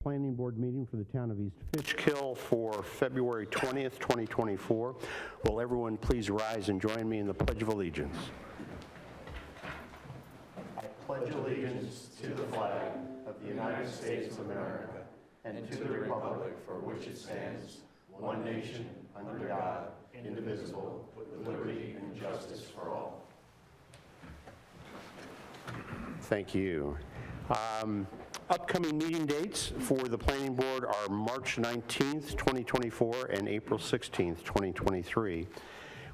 Planning Board meeting for the town of East Fitchkill for February 20th, 2024. Will everyone please rise and join me in the Pledge of Allegiance? I pledge allegiance to the flag of the United States of America and to the republic for which it stands, one nation, under God, indivisible, with liberty and justice for all. Thank you. Upcoming meeting dates for the Planning Board are March 19th, 2024 and April 16th, 2023.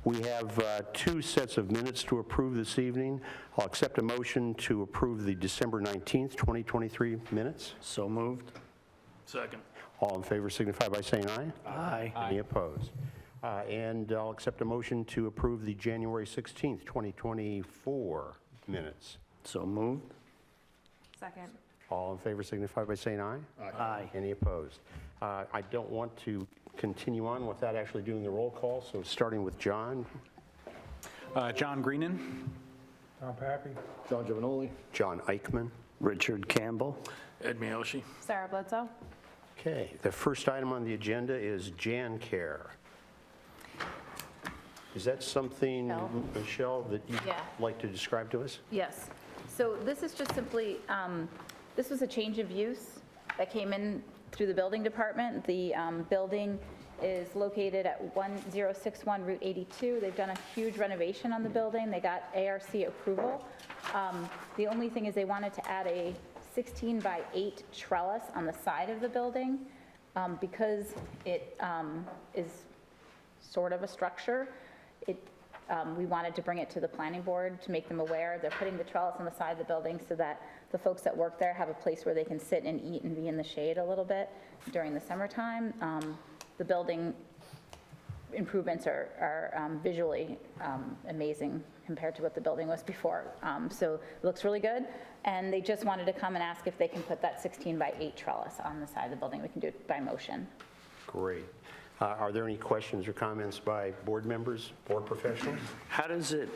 We have two sets of minutes to approve this evening. I'll accept a motion to approve the December 19th, 2023 minutes. So moved. Second. All in favor signify by saying aye. Aye. Any opposed? And I'll accept a motion to approve the January 16th, 2024 minutes. So moved. Second. All in favor signify by saying aye. Aye. Any opposed? I don't want to continue on without actually doing the roll call, so starting with John. John Greenan. Tom Pappy. John Giovanoli. John Eichman. Richard Campbell. Ed Miyoshi. Sarah Bledsoe. Okay, the first item on the agenda is Jan Care. Is that something, No. Michelle, that you'd Yeah. like to describe to us? Yes. So this is just simply, this was a change of use that came in through the building department. The building is located at 1061 Route 82. They've done a huge renovation on the building. They got ARC approval. The only thing is they wanted to add a 16 by 8 trellis on the side of the building. Because it is sort of a structure, we wanted to bring it to the planning board to make them aware. They're putting the trellis on the side of the building so that the folks that work there have a place where they can sit and eat and be in the shade a little bit during the summertime. The building improvements are visually amazing compared to what the building was before. So it looks really good. And they just wanted to come and ask if they can put that 16 by 8 trellis on the side of the building. We can do it by motion. Great. Are there any questions or comments by board members, board professionals? How does it,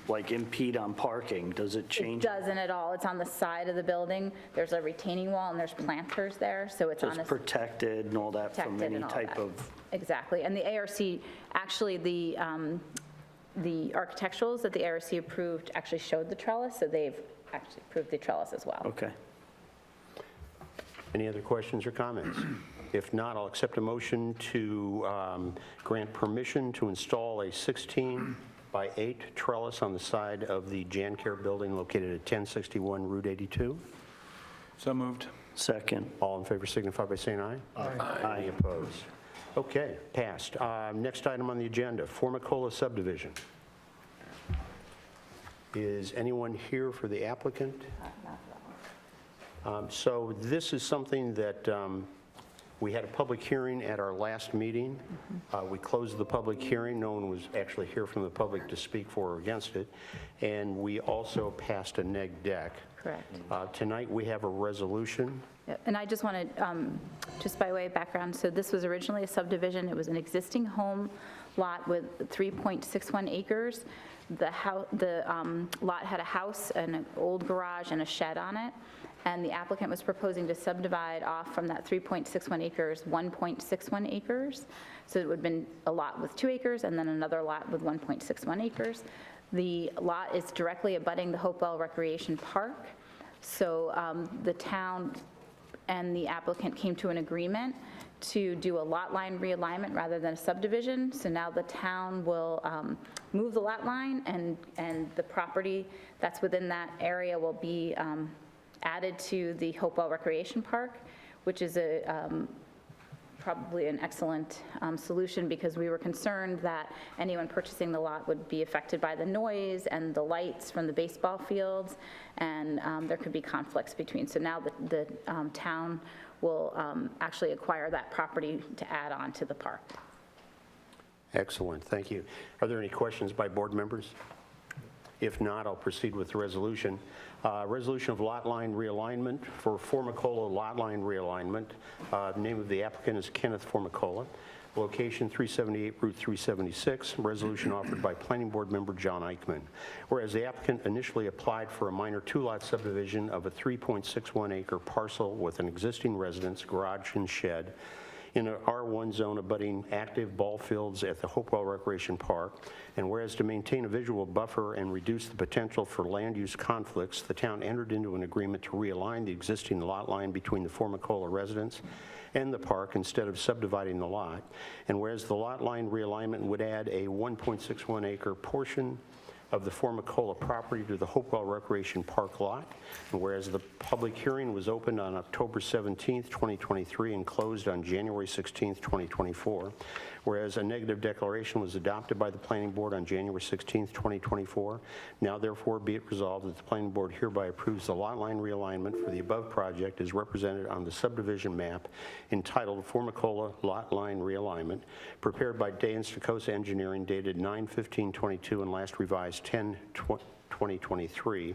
like, impede on parking? Does it It change? doesn't at all. It's on the side of the building. There's a retaining wall and there's planters there, so it's on It's a protected and all that from protected any and all type that. of, Exactly. And the ARC, actually, the architecturals that the ARC approved actually showed the trellis, so they've actually approved the trellis as well. okay. Any other questions or comments? If not, I'll accept a motion to grant permission to install a 16 by 8 trellis on the side of the Jan Care building located at 1061 Route 82. So moved. Second. All in favor signify by saying aye. Aye. Any opposed? Okay, passed. Next item on the agenda, Formicola subdivision. Is anyone here for the applicant? So this is something that we had a public hearing at our last meeting. We closed the public hearing. No one was actually here from the public to speak for or against it. And we also passed a neg deck. Correct. Tonight, we have a resolution. Yeah, and I just wanted, just by way of background, so this was originally a subdivision. It was an existing home lot with 3.61 acres. The lot had a house, an old garage, and a shed on it. And the applicant was proposing to subdivide off from that 3.61 acres, 1.61 acres. So it would have been a lot with 2 acres and then another lot with 1.61 acres. The lot is directly abutting the Hopewell Recreation Park. So the town and the applicant came to an agreement to do a lot line realignment rather than a subdivision. So now the town will move the lot line and the property that's within that area will be added to the Hopewell Recreation Park, which is probably an excellent solution because we were concerned that anyone purchasing the lot would be affected by the noise and the lights from the baseball fields, and there could be conflicts between. So now the town will actually acquire that property to add on to the park. Excellent, thank you. Are there any questions by board members? If not, I'll proceed with the resolution. Resolution of lot line realignment for Formicola lot line realignment. Name of the applicant is Kenneth Formicola. Location 378 Route 376. Resolution offered by Planning Board member John Eichman. Whereas the applicant initially applied for a minor two-lot subdivision of a 3.61 acre parcel with an existing residence, garage, and shed in an R1 zone abutting active ball fields at the Hopewell Recreation Park, and whereas to maintain a visual buffer and reduce the potential for land use conflicts, the town entered into an agreement to realign the existing lot line between the Formicola residence and the park instead of subdividing the lot, and whereas the lot line realignment would add a 1.61 acre portion of the Formicola property to the Hopewell Recreation Park lot, and whereas the public hearing was opened on October 17th, 2023 and closed on January 16th, 2024, whereas a negative declaration was adopted by the Planning Board on January 16th, 2024, now therefore be it resolved that the Planning Board hereby approves the lot line realignment for the above project as represented on the subdivision map entitled Formicola Lot Line Realignment, prepared by Day and Stokosa Engineering, dated 9/15/22 and last revised 10/2023,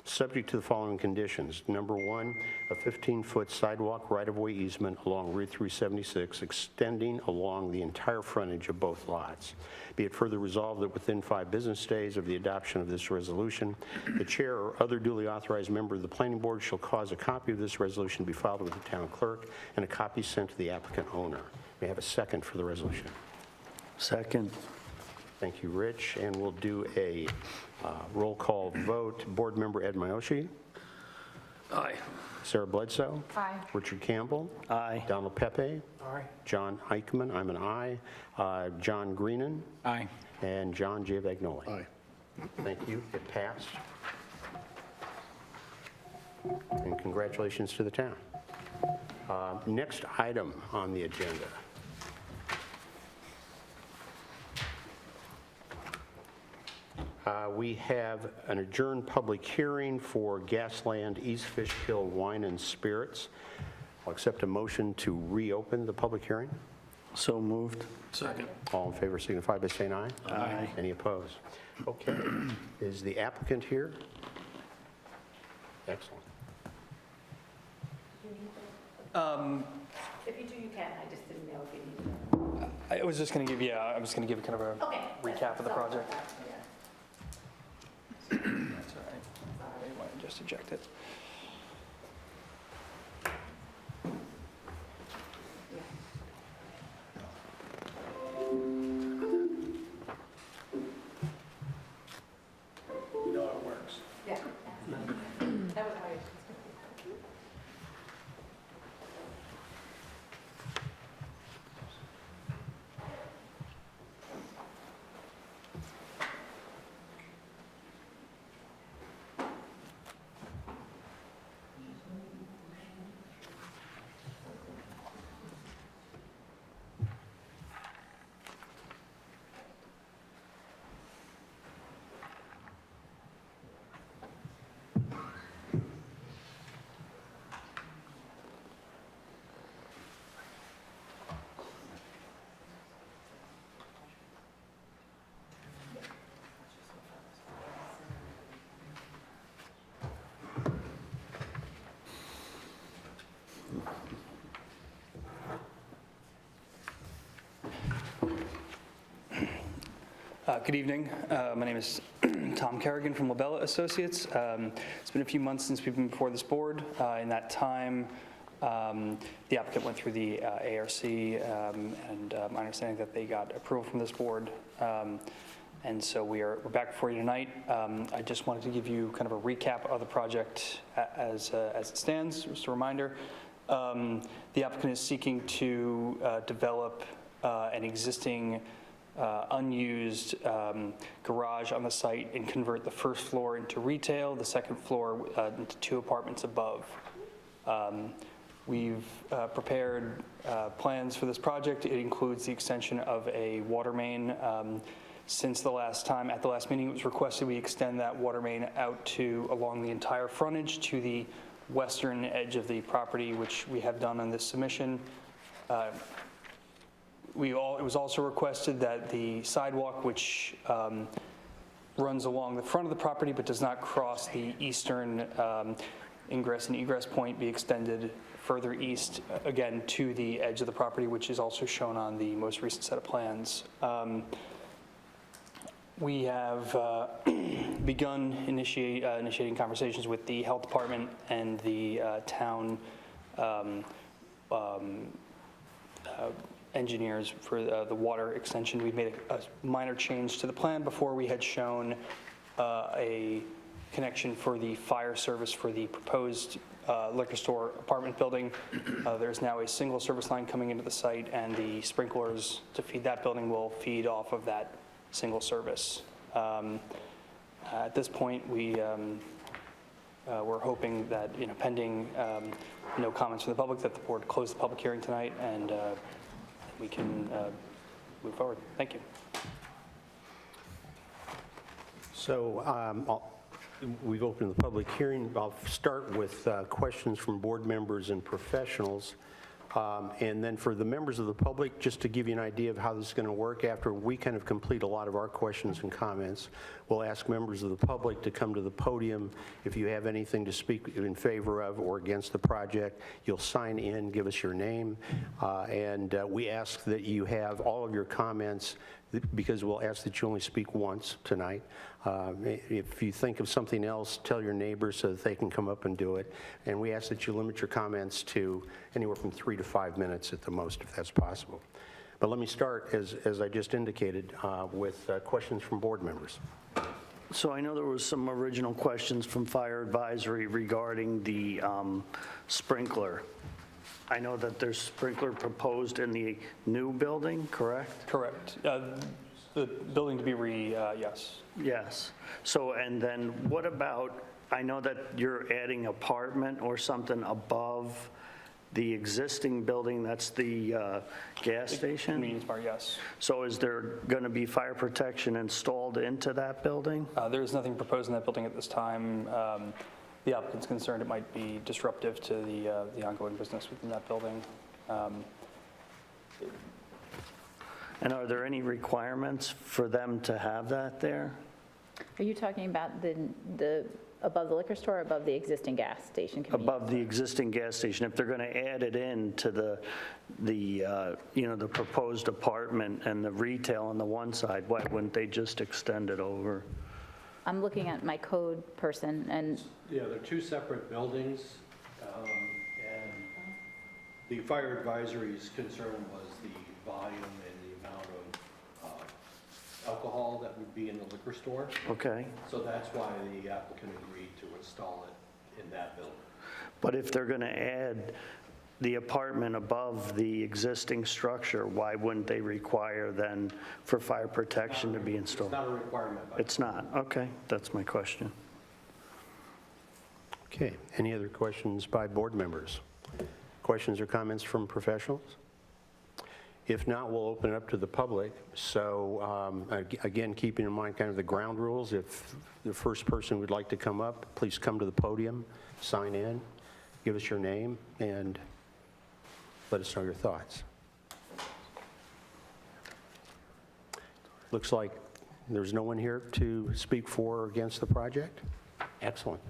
subject to the following conditions. Number one, a 15-foot sidewalk right-of-way easement along Route 376 extending along the entire frontage of both lots. Be it further resolved that within 5 business days of the adoption of this resolution, the chair or other duly authorized member of the Planning Board shall cause a copy of this resolution to be filed with the town clerk and a copy sent to the applicant owner. May I have a second for the resolution? Second. Thank you, Rich. And we'll do a roll call vote. Board member Ed Miyoshi. Aye. Sarah Bledsoe. Aye. Richard Campbell. Aye. Donald Pepe. Aye. John Eichman. I'm an aye. John Greenan. Aye. And John J. Vagnoli. Aye. Thank you. It passed. And congratulations to the town. Next item on the agenda. We have an adjourned public hearing for Gasland East Fishkill Wine and Spirits. I'll accept a motion to reopen the public hearing. So moved. Second. All in favor signify by saying aye. Aye. Any opposed? Okay. Is the applicant here? Excellent. If you do, you can. I just didn't know if you needed it. I was just going to give you, I was going to give kind of a Okay. recap of the Sorry project. about that. Yeah. That's all right. You want to just eject it. You know it works. Yeah. That was my. Good evening. My name is Tom Kerrigan from Labella Associates. It's been a few months since we've been before this board. In that time, the applicant went through the ARC, and my understanding that they got approval from this board. And so we're back before you tonight. I just wanted to give you kind of a recap of the project as it stands. Just a reminder, the applicant is seeking to develop an existing unused garage on the site and convert the first floor into retail, the second floor into 2 apartments above. We've prepared plans for this project. It includes the extension of a water main. Since the last time, at the last meeting, it was requested we extend that water main out to along the entire frontage to the western edge of the property, which we have done on this submission. It was also requested that the sidewalk, which runs along the front of the property but does not cross the eastern ingress and egress point, be extended further east, again, to the edge of the property, which is also shown on the most recent set of plans. We have begun initiating conversations with the health department and the town engineers for the water extension. We've made a minor change to the plan. Before, we had shown a connection for the fire service for the proposed liquor store apartment building. There's now a single service line coming into the site, and the sprinklers to feed that building will feed off of that single service. At this point, we're hoping that, pending no comments from the public, that the board close the public hearing tonight, and we can move forward. Thank you. So we've opened the public hearing. I'll start with questions from board members and professionals. And then for the members of the public, just to give you an idea of how this is going to work, after we kind of complete a lot of our questions and comments, we'll ask members of the public to come to the podium. If you have anything to speak in favor of or against the project, you'll sign in, give us your name, and we ask that you have all of your comments, because we'll ask that you only speak once tonight. If you think of something else, tell your neighbors so that they can come up and do it. And we ask that you limit your comments to anywhere from 3 to 5 minutes at the most, if that's possible. But let me start, as I just indicated, with questions from board members. So I know there was some original questions from Fire Advisory regarding the sprinkler. I know that there's sprinkler proposed in the new building, correct? Correct. The building to be yes. Yes. So, and then what about, I know that you're adding apartment or something above the existing building, that's the gas station? Convenience bar, yes. So is there going to be fire protection installed into that building? There is nothing proposed in that building at this time. The applicant's concerned it might be disruptive to the ongoing business within that building. And are there any requirements for them to have that there? Are you talking about the above the liquor store or above the existing gas station? Above the existing gas station, if they're going to add it in to the proposed apartment and the retail on the one side, why wouldn't they just extend it over? I'm looking at my code person, and Yeah, they're two separate buildings, and the fire advisory's concern was the volume and the amount of alcohol that would be in the liquor store. Okay, So that's why the applicant agreed to install it in that building. but if they're going to add the apartment above the existing structure, why wouldn't they require then for fire protection to be installed? It's not a requirement, but It's not, okay, that's my question. Okay, any other questions by board members? Questions or comments from professionals? If not, we'll open it up to the public. So again, keeping in mind kind of the ground rules, if the first person would like to come up, please come to the podium, sign in, give us your name, and let us know your thoughts. Looks like there's no one here to speak for or against the project. Excellent.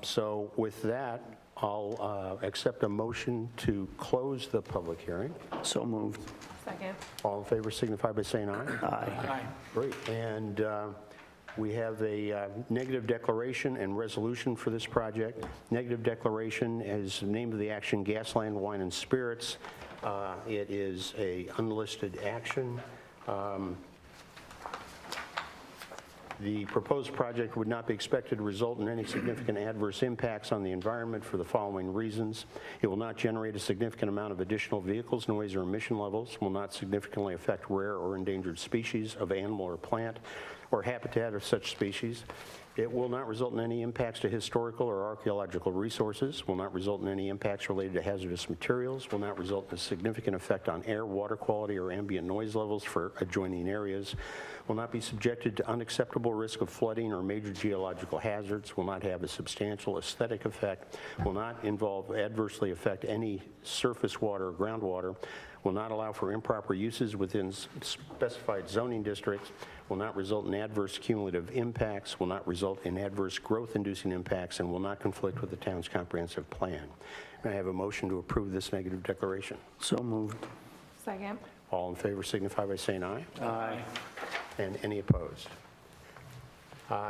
So with that, I'll accept a motion to close the public hearing. So moved. Second. All in favor signify by saying aye. Aye. Great. And we have a negative declaration and resolution for this project. Negative declaration is the name of the action, Gasland Wine and Spirits. It is a unlisted action. The proposed project would not be expected to result in any significant adverse impacts on the environment for the following reasons. It will not generate a significant amount of additional vehicles, noise, or emission levels, will not significantly affect rare or endangered species of animal or plant or habitat of such species. It will not result in any impacts to historical or archaeological resources, will not result in any impacts related to hazardous materials, will not result in a significant effect on air, water quality, or ambient noise levels for adjoining areas, will not be subjected to unacceptable risk of flooding or major geological hazards, will not have a substantial aesthetic effect, will not adversely affect any surface water or groundwater, will not allow for improper uses within specified zoning districts, will not result in adverse cumulative impacts, will not result in adverse growth-inducing impacts, and will not conflict with the town's comprehensive plan. May I have a motion to approve this negative declaration? So moved. Second. All in favor signify by saying aye. Aye. And any opposed?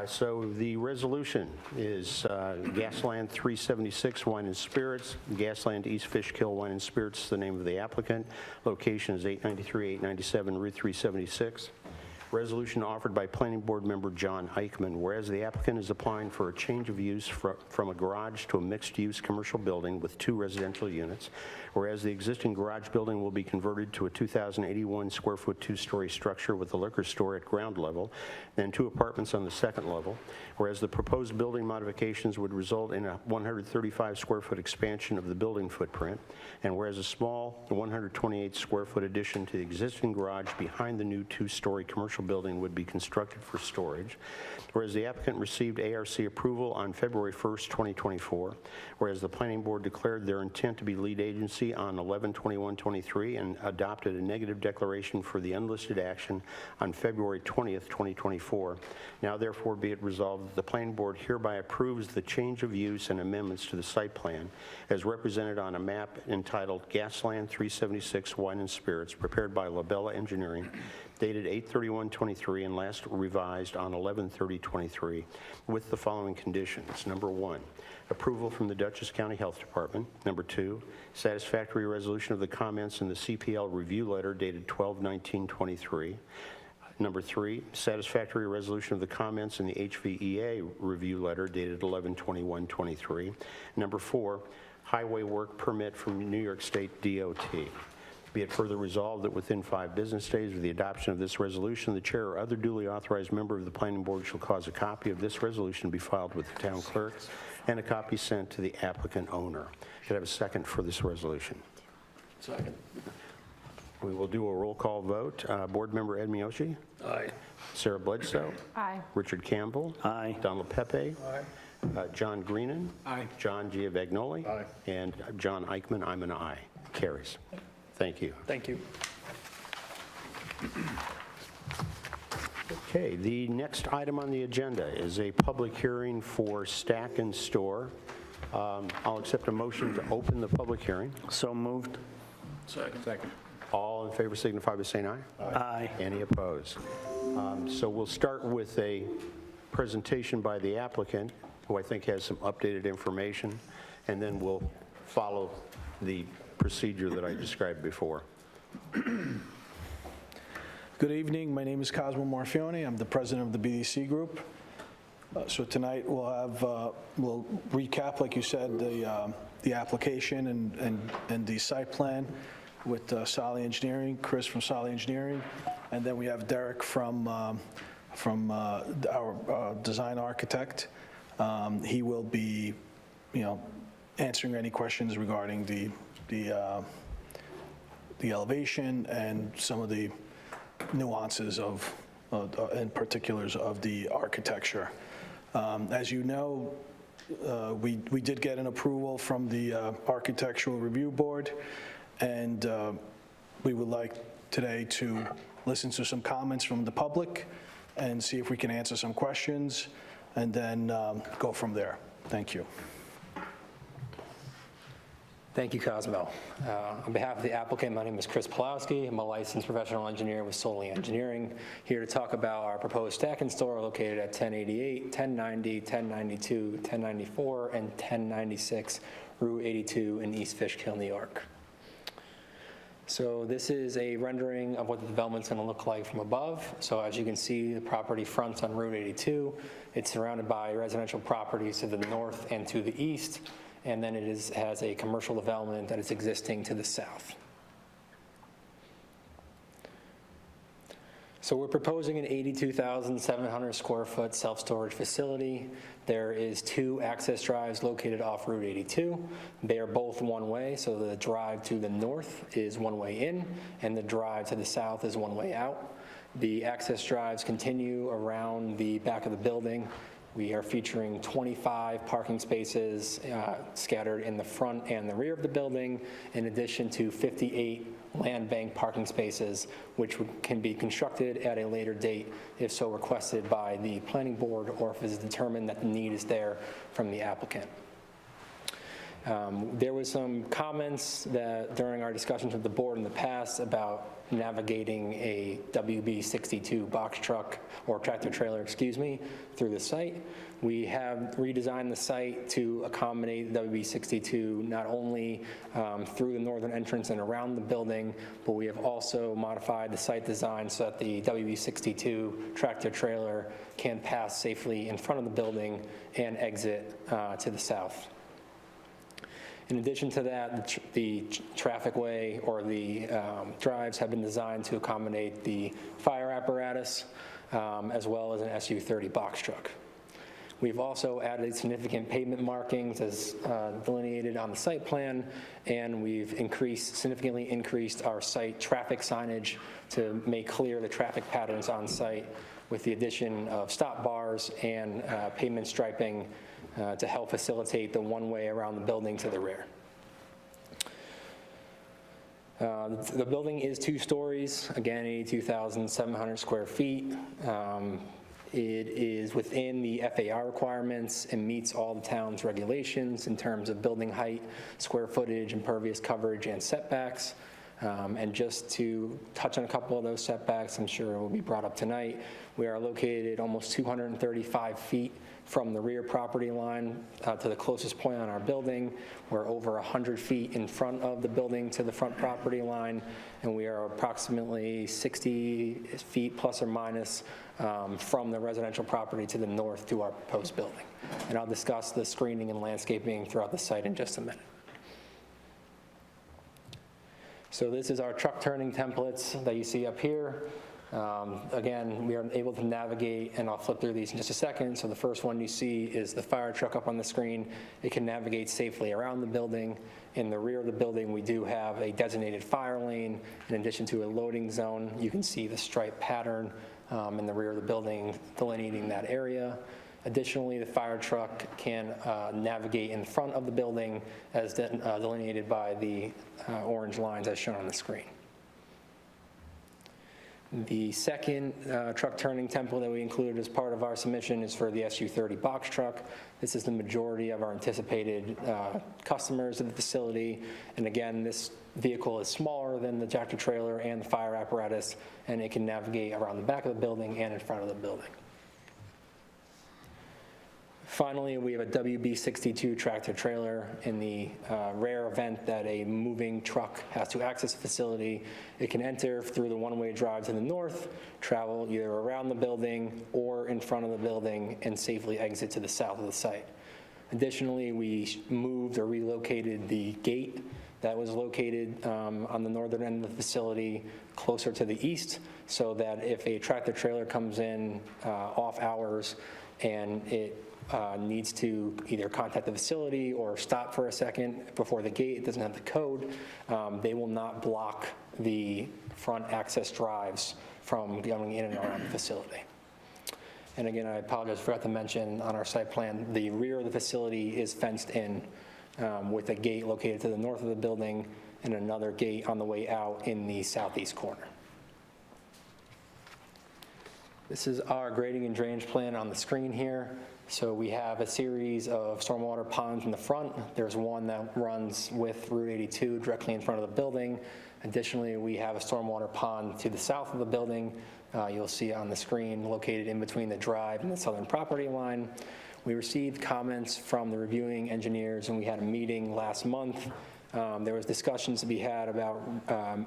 So the resolution is Gasland 376 Wine and Spirits, Gasland East Fishkill Wine and Spirits, the name of the applicant. Location is 893, 897 Route 376. Resolution offered by Planning Board member John Eichman, whereas the applicant is applying for a change of use from a garage to a mixed-use commercial building with 2 residential units, whereas the existing garage building will be converted to a 2,081 square foot 2-story structure with a liquor store at ground level and 2 apartments on the second level, whereas the proposed building modifications would result in a 135 square foot expansion of the building footprint, and whereas a small 128 square foot addition to the existing garage behind the new 2-story commercial building would be constructed for storage, whereas the applicant received ARC approval on February 1st, 2024, whereas the Planning Board declared their intent to be lead agency on 11/21/23 and adopted a negative declaration for the unlisted action on February 20th, 2024. Now therefore be it resolved that the Planning Board hereby approves the change of use and amendments to the site plan as represented on a map entitled Gasland 376 Wine and Spirits prepared by Labella Engineering, dated 8/31/23 and last revised on 11/30/23 with the following conditions. Number 1, approval from the Dutchess County Health Department. Number 2, satisfactory resolution of the comments in the CPL review letter dated 12/19/23. Number 3, satisfactory resolution of the comments in the HVEA review letter dated 11/21/23. Number 4, highway work permit from New York State DOT. Be it further resolved that within 5 business days of the adoption of this resolution, the chair or other duly authorized member of the Planning Board shall cause a copy of this resolution to be filed with the town clerk and a copy sent to the applicant owner. Could I have a second for this resolution? Second. We will do a roll call vote. Board Member Ed Miyoshi? Aye. Sarah Bledsoe? Aye. Richard Campbell? Aye. Donald Pepe? John Greenan? Aye. John Giovanoli? Aye. And John Eichman, I'm an aye. Carries. Thank you. Thank you. Okay, the next item on the agenda is a public hearing for Stack and Store. I'll accept a motion to open the public hearing. So moved. Second. All in favor signify by saying aye. Aye. Any opposed? So we'll start with a presentation by the applicant, who I think has some updated information, and then we'll follow the procedure that I described before. Good evening. My name is Cosmo Morfione. I'm the president of the BDC Group. So tonight we'll recap, like you said, the application and the site plan with Solly Engineering, Chris from Solly Engineering, and then we have Derek from our design architect. He will be, answering any questions regarding the elevation and some of the nuances and particulars of the architecture. As you know, we did get an approval from the Architectural Review Board, and we would like today to listen to some comments from the public and see if we can answer some questions, and then go from there. Thank you. Thank you, Cosmo. On behalf of the applicant, my name is Chris Pulowski. I'm a licensed professional engineer with Solly Engineering, here to talk about our proposed Stack and Store located at 1088, 1090, 1092, 1094, and 1096 Route 82 in East Fishkill, New York. So this is a rendering of what the development's going to look like from above. So as you can see, the property fronts on Route 82. It's surrounded by residential properties to the north and to the east, and then it has a commercial development that is existing to the south. So we're proposing an 82,700 square foot self-storage facility. There is 2 access drives located off Route 82. They are both one-way, so the drive to the north is one way in, and the drive to the south is one way out. The access drives continue around the back of the building We are featuring 25 parking spaces scattered in the front and the rear of the building, in addition to 58 land bank parking spaces, which can be constructed at a later date if so requested by the planning board or if it is determined that the need is there from the applicant. There was some comments that during our discussions with the board in the past about navigating a WB62 box truck or tractor trailer, excuse me, through the site. We have redesigned the site to accommodate WB62 not only through the northern entrance and around the building, but we have also modified the site design so that the WB62 tractor trailer can pass safely in front of the building and exit to the south. In addition to that, the trafficway or the drives have been designed to accommodate the fire apparatus as well as an SU-30 box truck. We've also added significant pavement markings as delineated on the site plan, and we've significantly increased our site traffic signage to make clear the traffic patterns on site with the addition of stop bars and pavement striping to help facilitate the one-way around the building to the rear. The building is 2 stories, again, 82,700 square feet. It is within the FAR requirements and meets all the town's regulations in terms of building height, square footage, impervious coverage, and setbacks. And just to touch on a couple of those setbacks, I'm sure it will be brought up tonight. We are located almost 235 feet from the rear property line to the closest point on our building. We're over 100 feet in front of the building to the front property line, and we are approximately 60 feet plus or minus from the residential property to the north to our proposed building. And I'll discuss the screening and landscaping throughout the site in just a minute. So this is our truck turning templates that you see up here. Again, we are able to navigate, and I'll flip through these in just a second. So the first one you see is the fire truck up on the screen. It can navigate safely around the building. In the rear of the building, we do have a designated fire lane. In addition to a loading zone, you can see the stripe pattern in the rear of the building delineating that area. Additionally, the fire truck can navigate in front of the building as delineated by the orange lines as shown on the screen. The second truck turning template that we included as part of our submission is for the SU-30 box truck. This is the majority of our anticipated customers at the facility. And again, this vehicle is smaller than the tractor trailer and the fire apparatus, and it can navigate around the back of the building and in front of the building. Finally, we have a WB62 tractor trailer. In the rare event that a moving truck has to access the facility, it can enter through the one-way drive to the north, travel either around the building or in front of the building, and safely exit to the south of the site. Additionally, we moved or relocated the gate that was located on the northern end of the facility closer to the east, so that if a tractor trailer comes in off hours and it needs to either contact the facility or stop for a second before the gate, it doesn't have the code, they will not block the front access drives from going in and around the facility. And again, I apologize, forgot to mention on our site plan, the rear of the facility is fenced in with a gate located to the north of the building and another gate on the way out in the southeast corner. This is our grading and drainage plan on the screen here. So we have a series of stormwater ponds in the front. There's one that runs with Route 82 directly in front of the building. Additionally, we have a stormwater pond to the south of the building. You'll see on the screen located in between the drive and the southern property line. We received comments from the reviewing engineers, and we had a meeting last month. There was discussions to be had about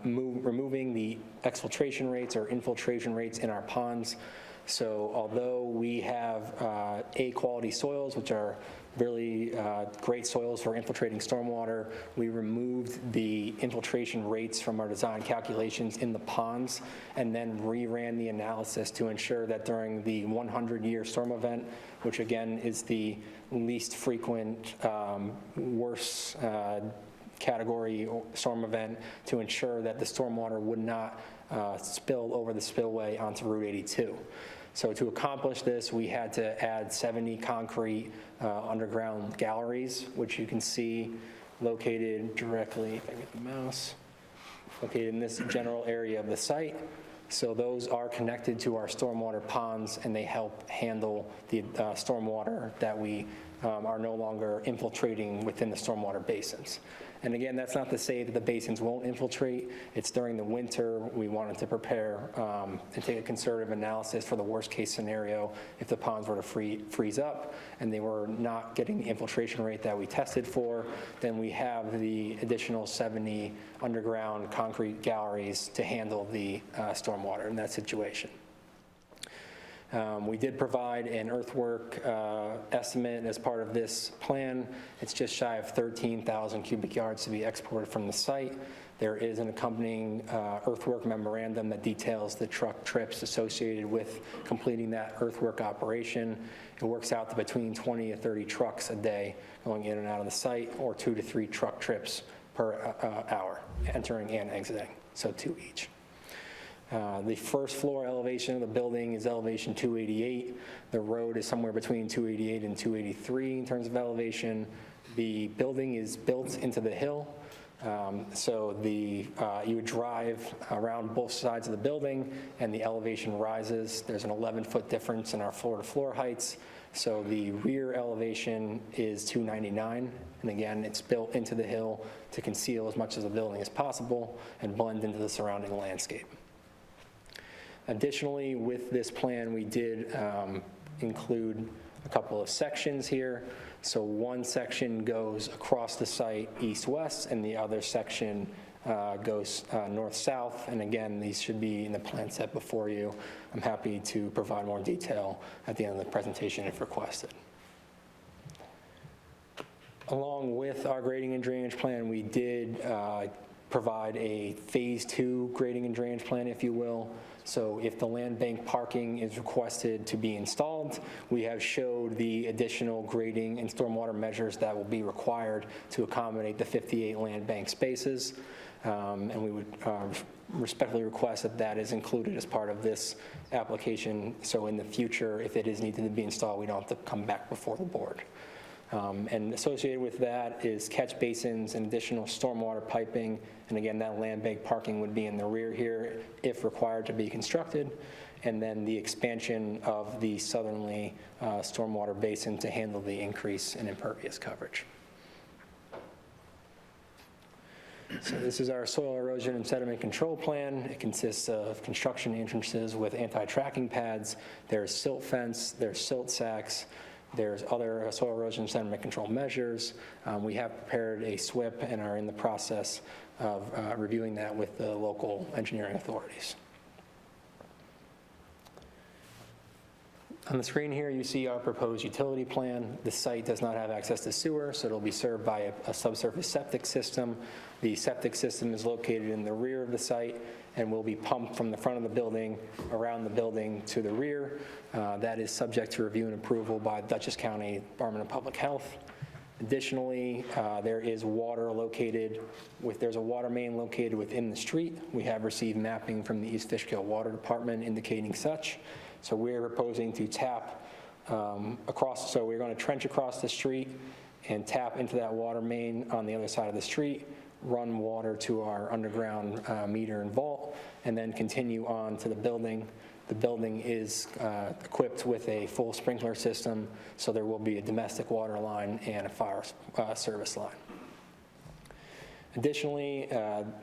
removing the exfiltration rates or infiltration rates in our ponds. So although we have A-quality soils, which are really great soils for infiltrating stormwater, we removed the infiltration rates from our design calculations in the ponds and then reran the analysis to ensure that during the 100-year storm event, which again is the least frequent, worst category storm event, to ensure that the stormwater would not spill over the spillway onto Route 82. So to accomplish this, we had to add 70 concrete underground galleries, which you can see located directly, if I get the mouse, located in this general area of the site. So those are connected to our stormwater ponds, and they help handle the stormwater that we are no longer infiltrating within the stormwater basins. And again, that's not to say that the basins won't infiltrate. It's during the winter, we wanted to prepare and take a conservative analysis for the worst-case scenario if the ponds were to freeze up and they were not getting the infiltration rate that we tested for. Then we have the additional 70 underground concrete galleries to handle the stormwater in that situation. We did provide an earthwork estimate as part of this plan. It's just shy of 13,000 cubic yards to be exported from the site. There is an accompanying earthwork memorandum that details the truck trips associated with completing that earthwork operation. It works out to between 20 to 30 trucks a day going in and out of the site, or 2 to 3 truck trips per hour, entering and exiting, so 2 each. The first floor elevation of the building is elevation 288. The road is somewhere between 288 and 283 in terms of elevation. The building is built into the hill, so you would drive around both sides of the building and the elevation rises. There's an 11-foot difference in our floor-to-floor heights. So the rear elevation is 299, and again, it's built into the hill to conceal as much of the building as possible and blend into the surrounding landscape. Additionally, with this plan, we did include a couple of sections here. So one section goes across the site east-west, and the other section goes north-south. And again, these should be in the plan set before you. I'm happy to provide more detail at the end of the presentation if requested. Along with our grading and drainage plan, we did provide a phase 2 grading and drainage plan, if you will. So if the land bank parking is requested to be installed, we have showed the additional grading and stormwater measures that will be required to accommodate the 58 land bank spaces. And we would respectfully request that that is included as part of this application. So in the future, if it is needed to be installed, we don't have to come back before the board. And associated with that is catch basins and additional stormwater piping. And again, that land bank parking would be in the rear here if required to be constructed. And then the expansion of the southerly stormwater basin to handle the increase in impervious coverage. So this is our soil erosion and sediment control plan. It consists of construction entrances with anti-tracking pads. There's silt fence, there's silt sacks. There's other soil erosion and sediment control measures. We have prepared a SWIP and are in the process of reviewing that with the local engineering authorities. On the screen here, you see our proposed utility plan. The site does not have access to sewer, so it'll be served by a subsurface septic system. The septic system is located in the rear of the site and will be pumped from the front of the building around the building to the rear. That is subject to review and approval by Dutchess County Department of Public Health. Additionally, there's a water main located within the street. We have received mapping from the East Fishkill Water Department indicating such. So we're proposing to tap across, so we're going to trench across the street and tap into that water main on the other side of the street, run water to our underground meter and vault, and then continue on to the building. The building is equipped with a full sprinkler system, so there will be a domestic water line and a fire service line. Additionally,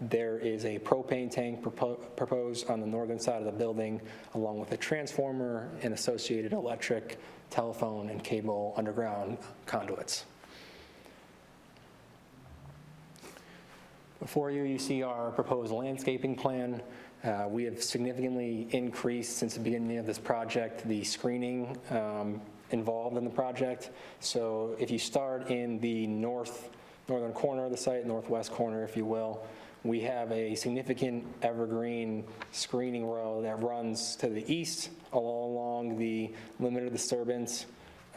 there is a propane tank proposed on the northern side of the building, along with a transformer and associated electric, telephone, and cable underground conduits. Before you, you see our proposed landscaping plan. We have significantly increased since the beginning of this project the screening involved in the project. So if you start in the northern corner of the site, northwest corner, if you will, we have a significant evergreen screening row that runs to the east along the limit of disturbance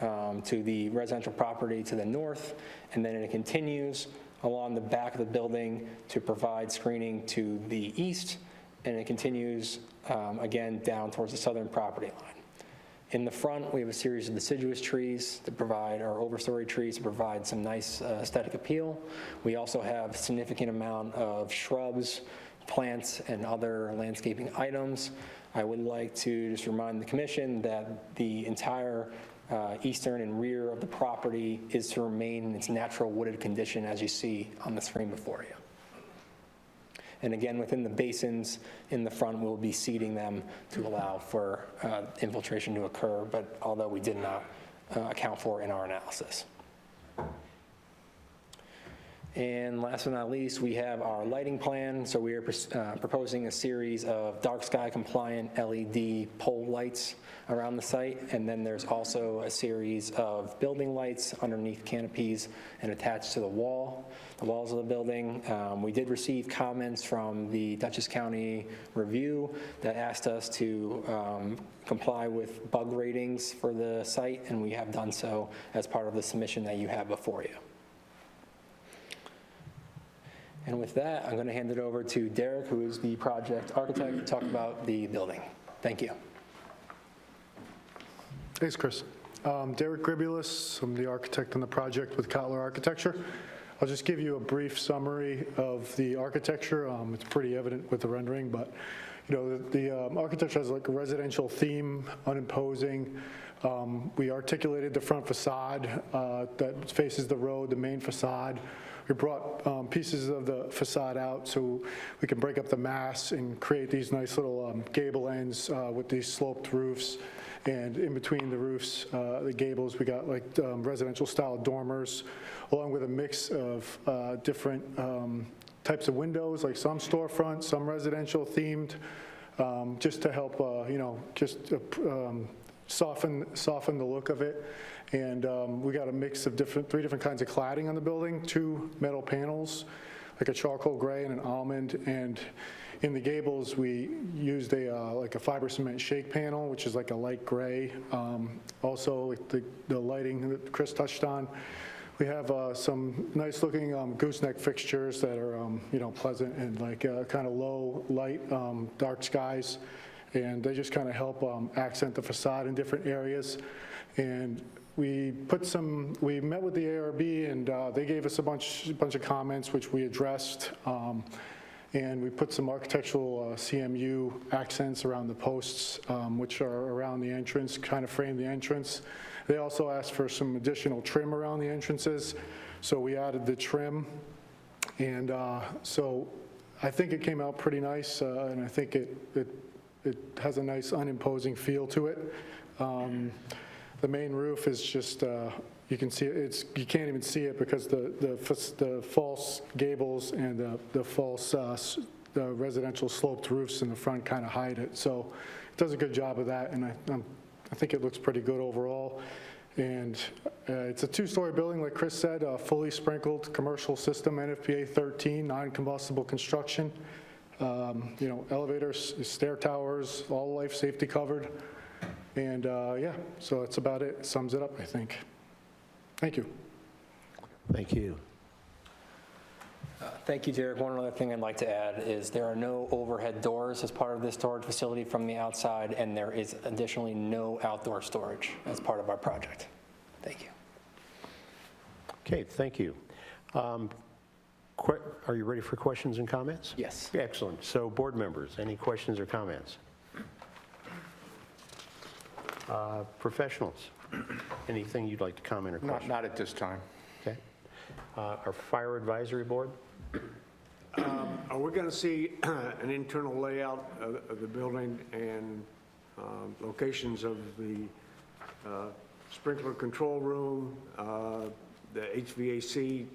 to the residential property to the north, and then it continues along the back of the building to provide screening to the east, and it continues again down towards the southern property line. In the front, we have a series of deciduous trees to provide, or overstory trees to provide some nice aesthetic appeal. We also have significant amount of shrubs, plants, and other landscaping items. I would like to just remind the commission that the entire eastern and rear of the property is to remain in its natural wooded condition as you see on the screen before you. And again, within the basins in the front, we'll be seeding them to allow for infiltration to occur, but although we did not account for in our analysis. And last but not least, we have our lighting plan. So we are proposing a series of dark sky compliant LED pole lights around the site. And then there's also a series of building lights underneath canopies and attached to the walls of the building. We did receive comments from the Dutchess County Review that asked us to comply with bug ratings for the site, and we have done so as part of the submission that you have before you. And with that, I'm going to hand it over to Derek, who is the project architect, to talk about the building. Thank you. Thanks, Chris. Derek Gribulus, I'm the architect on the project with Kotler Architecture. I'll just give you a brief summary of the architecture. It's pretty evident with the rendering, but the architecture has like a residential theme, unimposing. We articulated the front facade that faces the road, the main facade. We brought pieces of the facade out so we can break up the mass and create these nice little gable ends with these sloped roofs. And in between the roofs, the gables, we got like residential style dormers, along with a mix of different types of windows, like some storefront, some residential themed, just to help, soften the look of it. And we got a mix of three different kinds of cladding on the building, 2 metal panels, like a charcoal gray and an almond. And in the gables, we used like a fiber cement shake panel, which is like a light gray. Also, the lighting that Chris touched on. We have some nice looking gooseneck fixtures that are pleasant and like kind of low light, dark skies. And they just kind of help accent the facade in different areas. And we met with the ARB, and they gave us a bunch of comments, which we addressed. And we put some architectural CMU accents around the posts, which are around the entrance, kind of frame the entrance. They also asked for some additional trim around the entrances, so we added the trim. And so I think it came out pretty nice, and I think it has a nice unimposing feel to it. The main roof is just, you can see it, you can't even see it because the false gables and the false the residential sloped roofs in the front kind of hide it. So it does a good job of that, and I think it looks pretty good overall. And it's a 2-story building, like Chris said, fully sprinkled commercial system, NFPA 13, non-combustible construction. Elevators, stair towers, all life safety covered. And yeah, so that's about it. Sums it up, I think. Thank you. Thank you. Thank you, Derek. One other thing I'd like to add is there are no overhead doors as part of this storage facility from the outside, and there is additionally no outdoor storage as part of our project. Thank you. Okay, thank you. Are you ready for questions and comments? Yes. Excellent. So board members, any questions or comments? Professionals, anything you'd like to comment or question? Not at this time. Okay. Our fire advisory board? Are we going to see an internal layout of the building and locations of the sprinkler control room, the HVAC?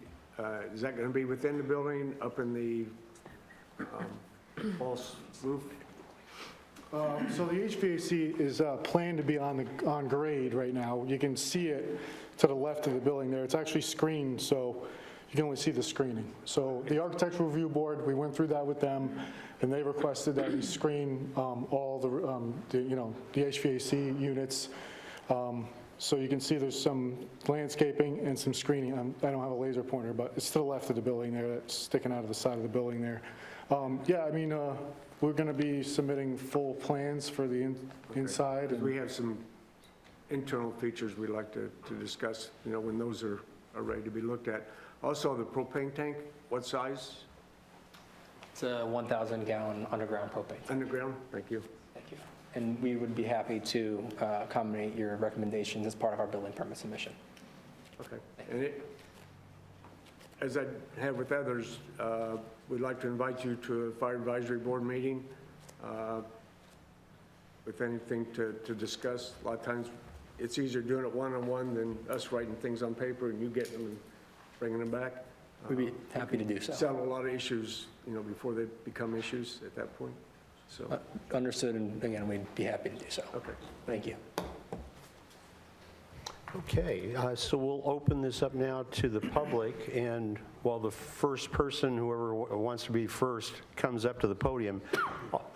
Is that going to be within the building, up in the false roof? So the HVAC is planned to be on grade right now. You can see it to the left of the building there. It's actually screened, so you can only see the screening. So the Architectural Review Board, we went through that with them, and they requested that we screen all the HVAC units. So you can see there's some landscaping and some screening. I don't have a laser pointer, but it's to the left of the building there. That's sticking out of the side of the building there. Yeah, I mean, we're going to be submitting full plans for the inside. We have some internal features we'd like to discuss, when those are ready to be looked at. Also, the propane tank, what size? It's a 1,000-gallon underground propane. Underground? Thank you. Thank you. And we would be happy to accommodate your recommendations as part of our building permit submission. Okay. And as I have with others, we'd like to invite you to a fire advisory board meeting with anything to discuss. A lot of times, it's easier doing it one-on-one than us writing things on paper and you getting them and bringing them back. We'd be happy to do so. Settle a lot of issues, before they become issues at that point. So, Understood, and again, we'd be happy to do so. okay. Thank you. Okay, so we'll open this up now to the public, and while the first person, whoever wants to be first, comes up to the podium,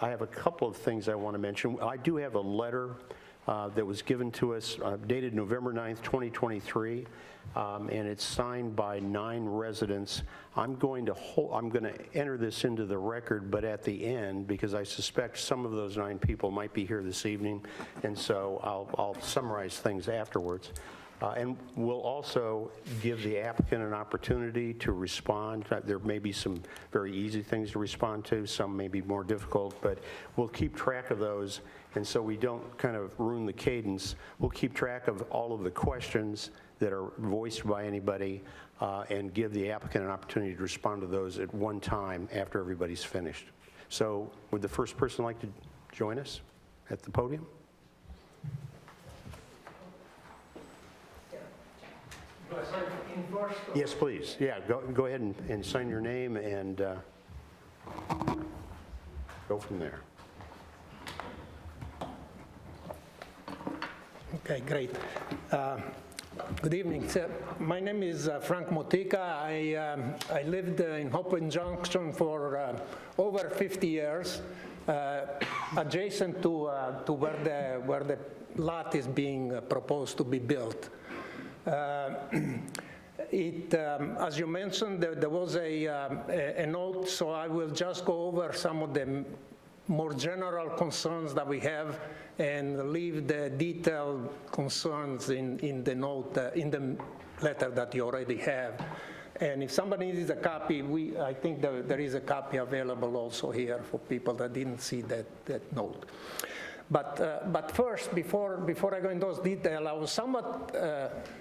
I have a couple of things I want to mention. I do have a letter that was given to us dated November 9th, 2023, and it's signed by 9 residents. I'm going to enter this into the record, but at the end, because I suspect some of those 9 people might be here this evening, and so I'll summarize things afterwards. And we'll also give the applicant an opportunity to respond. There may be some very easy things to respond to, some may be more difficult, but we'll keep track of those, and so we don't kind of ruin the cadence. We'll keep track of all of the questions that are voiced by anybody and give the applicant an opportunity to respond to those at one time after everybody's finished. So would the first person like to join us at the podium? Yes, please. Yeah, go ahead and sign your name and go from there. Okay, great. Good evening. So, my name is Frank Motica. I lived in Hopewell Junction for over 50 years, adjacent to where the lot is being proposed to be built. As you mentioned, there was a note, so I will just go over some of the more general concerns that we have and leave the detailed concerns in the note, in the letter that you already have. And if somebody needs a copy, I think there is a copy available also here for people that didn't see that note. But first, before I go into those details, I was somewhat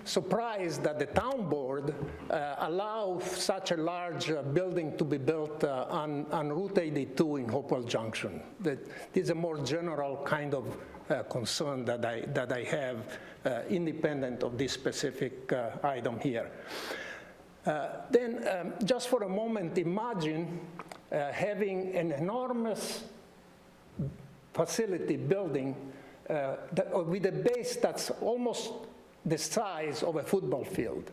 surprised that the town board allowed such a large building to be built on Route 82 in Hopewell Junction. This is a more general kind of concern that I have, independent of this specific item here. Then, just for a moment, imagine having an enormous facility building with a base that's almost the size of a football field,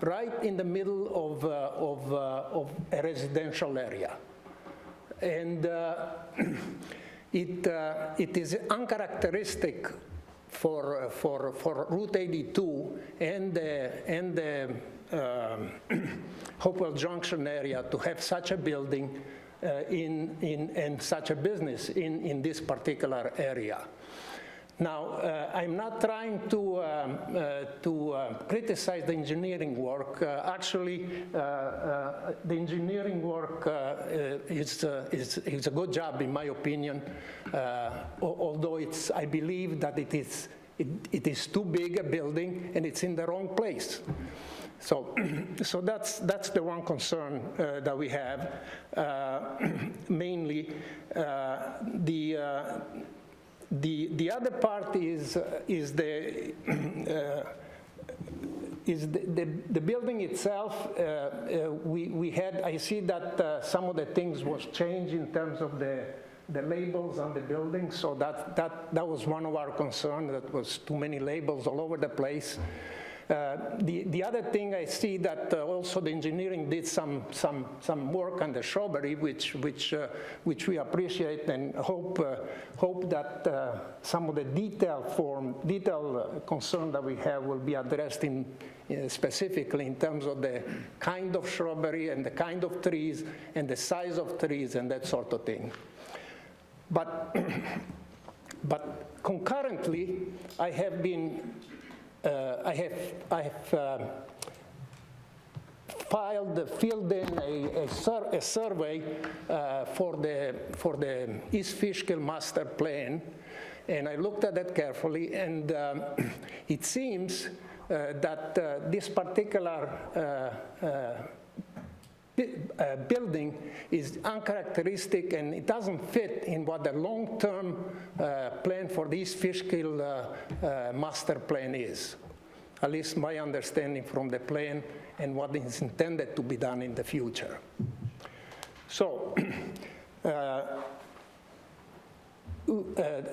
right in the middle of a residential area. And it is uncharacteristic for Route 82 and the Hopewell Junction area to have such a building in such a business in this particular area. Now, I'm not trying to criticize the engineering work. Actually, the engineering work is a good job, in my opinion, although I believe that it is too big a building and it's in the wrong place. So that's the one concern that we have. Mainly, the other part is the building itself. I see that some of the things was changed in terms of the labels on the building. So that was one of our concerns. That was too many labels all over the place. The other thing I see that also the engineering did some work on the shrubbery, which we appreciate and hope that some of the detailed concern that we have will be addressed specifically in terms of the kind of shrubbery and the kind of trees and the size of trees and that sort of thing. But Concurrently, I have been, I have filled in a survey for the East Fishkill Master Plan, and I looked at it carefully, and it seems that this particular building is uncharacteristic, and it doesn't fit in what the long-term plan for the East Fishkill Master Plan is. At least my understanding from the plan and what is intended to be done in the future. So,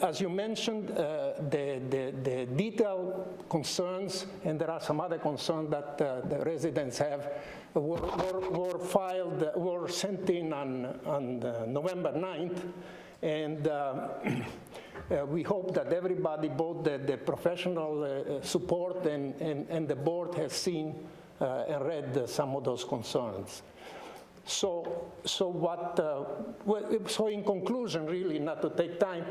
as you mentioned, the detailed concerns, and there are some other concerns that the residents have, were sent in on November 9th, and we hope that everybody, both the professional support and the board, has seen and read some of those concerns. So in conclusion, really, not to take time,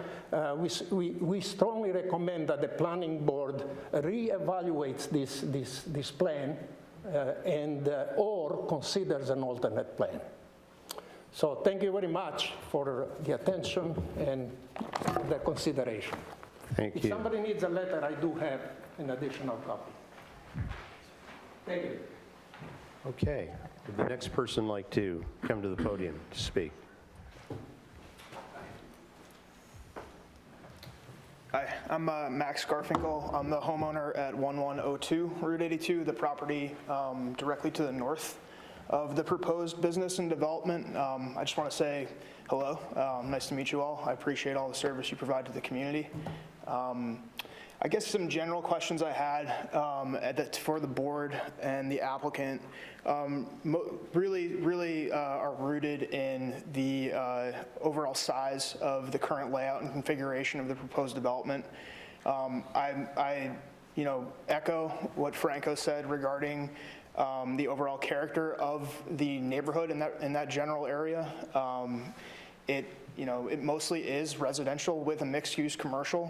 we strongly recommend that the planning board reevaluates this plan or considers an alternate plan. So thank you very much for the attention and the consideration. Thank If you. somebody needs a letter, I do have an additional copy. Thank you. Okay. Would the next person like to come to the podium to speak? Hi, I'm Max Garfinkel. I'm the homeowner at 1102 Route 82, the property directly to the north of the proposed business and development. I just want to say hello. Nice to meet you all. I appreciate all the service you provide to the community. I guess some general questions I had for the board and the applicant really are rooted in the overall size of the current layout and configuration of the proposed development. I echo what Franco said regarding the overall character of the neighborhood in that general area. It mostly is residential with a mixed-use commercial.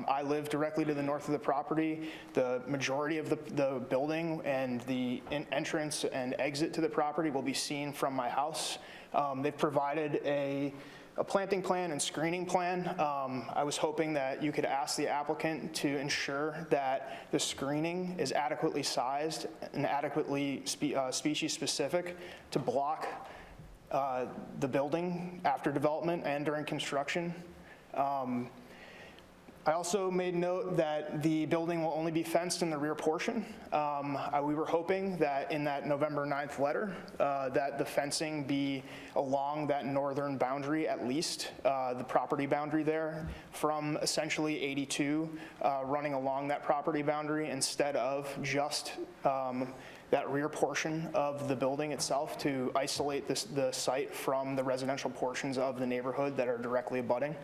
I live directly to the north of the property. The majority of the building and the entrance and exit to the property will be seen from my house. They've provided a planting plan and screening plan. I was hoping that you could ask the applicant to ensure that the screening is adequately sized and adequately species-specific to block the building after development and during construction. I also made note that the building will only be fenced in the rear portion. We were hoping that in that November 9th letter that the fencing be along that northern boundary, at least the property boundary there, from essentially 82 running along that property boundary instead of just that rear portion of the building itself, to isolate the site from the residential portions of the neighborhood that are directly abutting.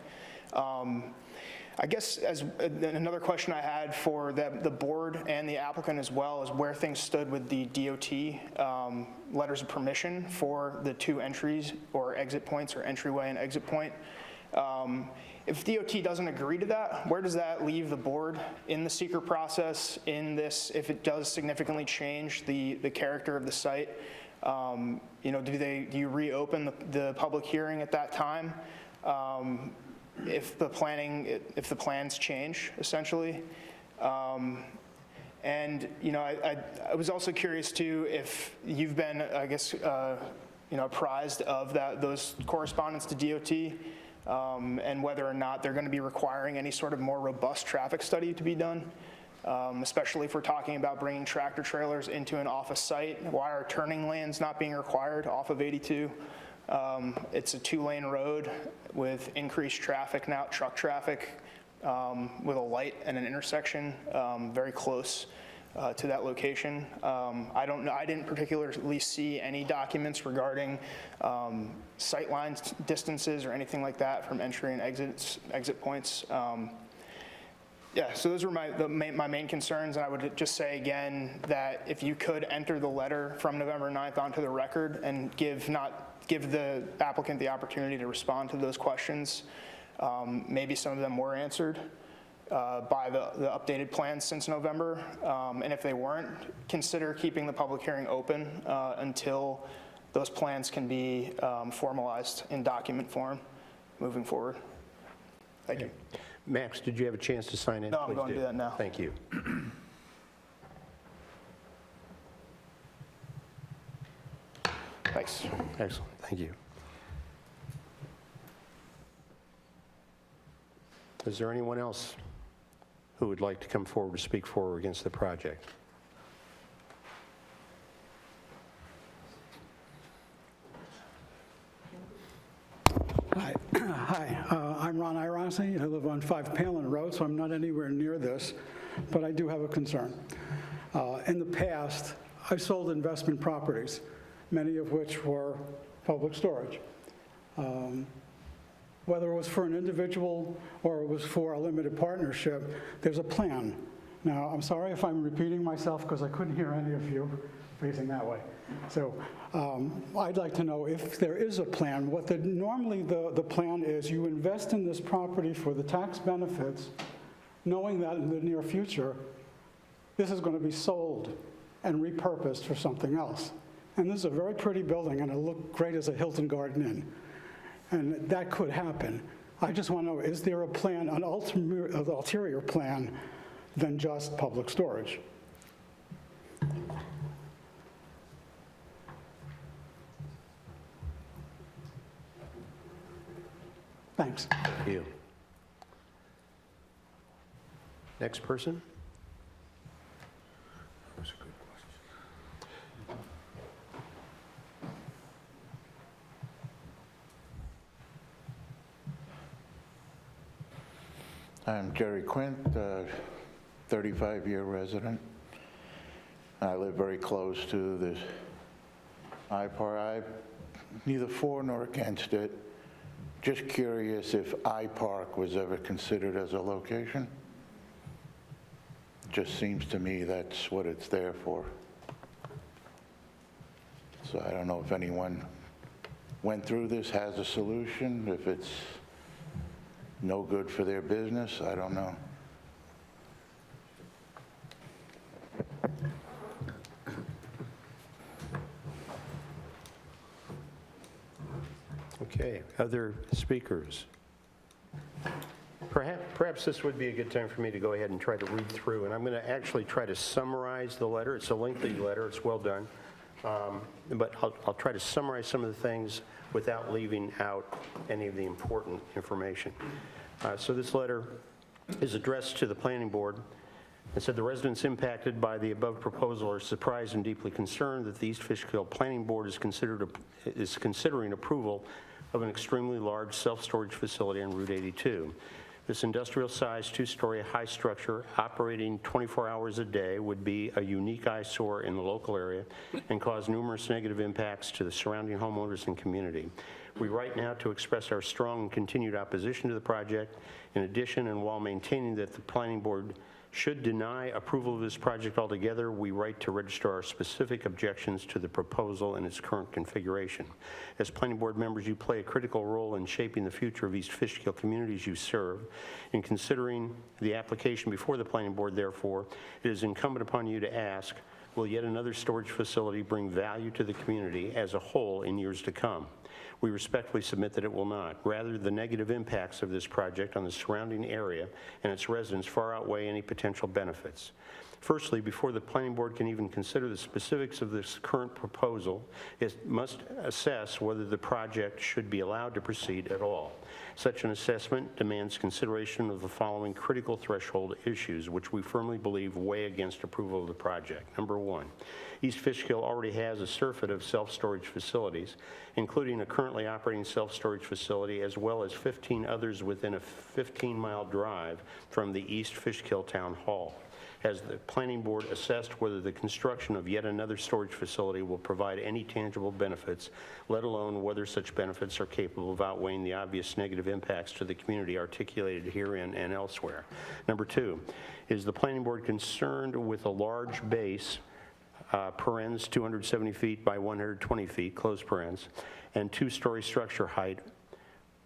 I guess as another question I had for the board and the applicant as well is where things stood with the DOT letters of permission for the two entries or exit points, or entryway and exit point. If DOT doesn't agree to that, where does that leave the board in the seeker process in this, if it does significantly change the character of the site? Do you reopen the public hearing at that time? If the plans change, essentially. And I was also curious too if you've been, I guess, apprised of those correspondence to DOT, and whether or not they're going to be requiring any sort of more robust traffic study to be done, especially if we're talking about bringing tractor trailers into an office site. Why are turning lanes not being required off of 82? It's a 2-lane road with increased traffic now, truck traffic, with a light and an intersection very close to that location. I don't know. I didn't particularly see any documents regarding sightlines distances or anything like that from entry and exit points. Yeah, so those were my main concerns, and I would just say again that if you could enter the letter from November 9th onto the record and give the applicant the opportunity to respond to those questions. Maybe some of them were answered. by the updated plans since November. And if they weren't, consider keeping the public hearing open until those plans can be formalized in document form moving forward. Thank you. Max, did you have a chance to sign in? No, I'm Please going to do that now. Thank you. Thanks. Excellent, thank you. Is there anyone else who would like to come forward to speak for or against the project? Hi, I'm Ron Irossi. I live on 5 Palin Road, so I'm not anywhere near this, but I do have a concern. In the past, I sold investment properties, many of which were public storage. Whether it was for an individual or it was for a limited partnership, there's a plan. Now, I'm sorry if I'm repeating myself because I couldn't hear any of you facing that way. So I'd like to know if there is a plan. Normally the plan is you invest in this property for the tax benefits, knowing that in the near future, this is going to be sold and repurposed for something else. And this is a very pretty building, and it'll look great as a Hilton Garden Inn. And that could happen. I just want to know, is there a plan, an ulterior plan than just public storage? Thanks. Thank you. Next person? That was a good question. I'm Jerry Quint, 35-year resident. I live very close to this iPark. I'm neither for nor against it. Just curious if iPark was ever considered as a location. Just seems to me that's what it's there for. So I don't know if anyone went through this, has a solution, if it's no good for their business, I don't know. Okay, other speakers? Perhaps this would be a good time for me to go ahead and try to read through, and I'm going to actually try to summarize the letter. It's a lengthy letter, it's well done, but I'll try to summarize some of the things without leaving out any of the important information. So this letter is addressed to the planning board. It said the residents impacted by the above proposal are surprised and deeply concerned that the East Fishkill Planning Board is considering approval of an extremely large self-storage facility on Route 82. This industrial-sized, two-story high structure operating 24 hours a day would be a unique eyesore in the local area and cause numerous negative impacts to the surrounding homeowners and community. We write now to express our strong and continued opposition to the project. In addition, and while maintaining that the planning board should deny approval of this project altogether, we write to register our specific objections to the proposal in its current configuration. As planning board members, you play a critical role in shaping the future of East Fishkill communities you serve. In considering the application before the planning board, therefore, it is incumbent upon you to ask, will yet another storage facility bring value to the community as a whole in years to come? We respectfully submit that it will not. Rather, the negative impacts of this project on the surrounding area and its residents far outweigh any potential benefits. Firstly, before the planning board can even consider the specifics of this current proposal, it must assess whether the project should be allowed to proceed at all. Such an assessment demands consideration of the following critical threshold issues, which we firmly believe weigh against approval of the project. Number one, East Fishkill already has a surfeit of self-storage facilities, including a currently operating self-storage facility, as well as 15 others within a 15-mile drive from the East Fishkill Town Hall. Has the planning board assessed whether the construction of yet another storage facility will provide any tangible benefits, let alone whether such benefits are capable of outweighing the obvious negative impacts to the community articulated herein and elsewhere? Number two, is the planning board concerned with a large base, parens 270 feet by 120 feet, close parens, and two-story structure height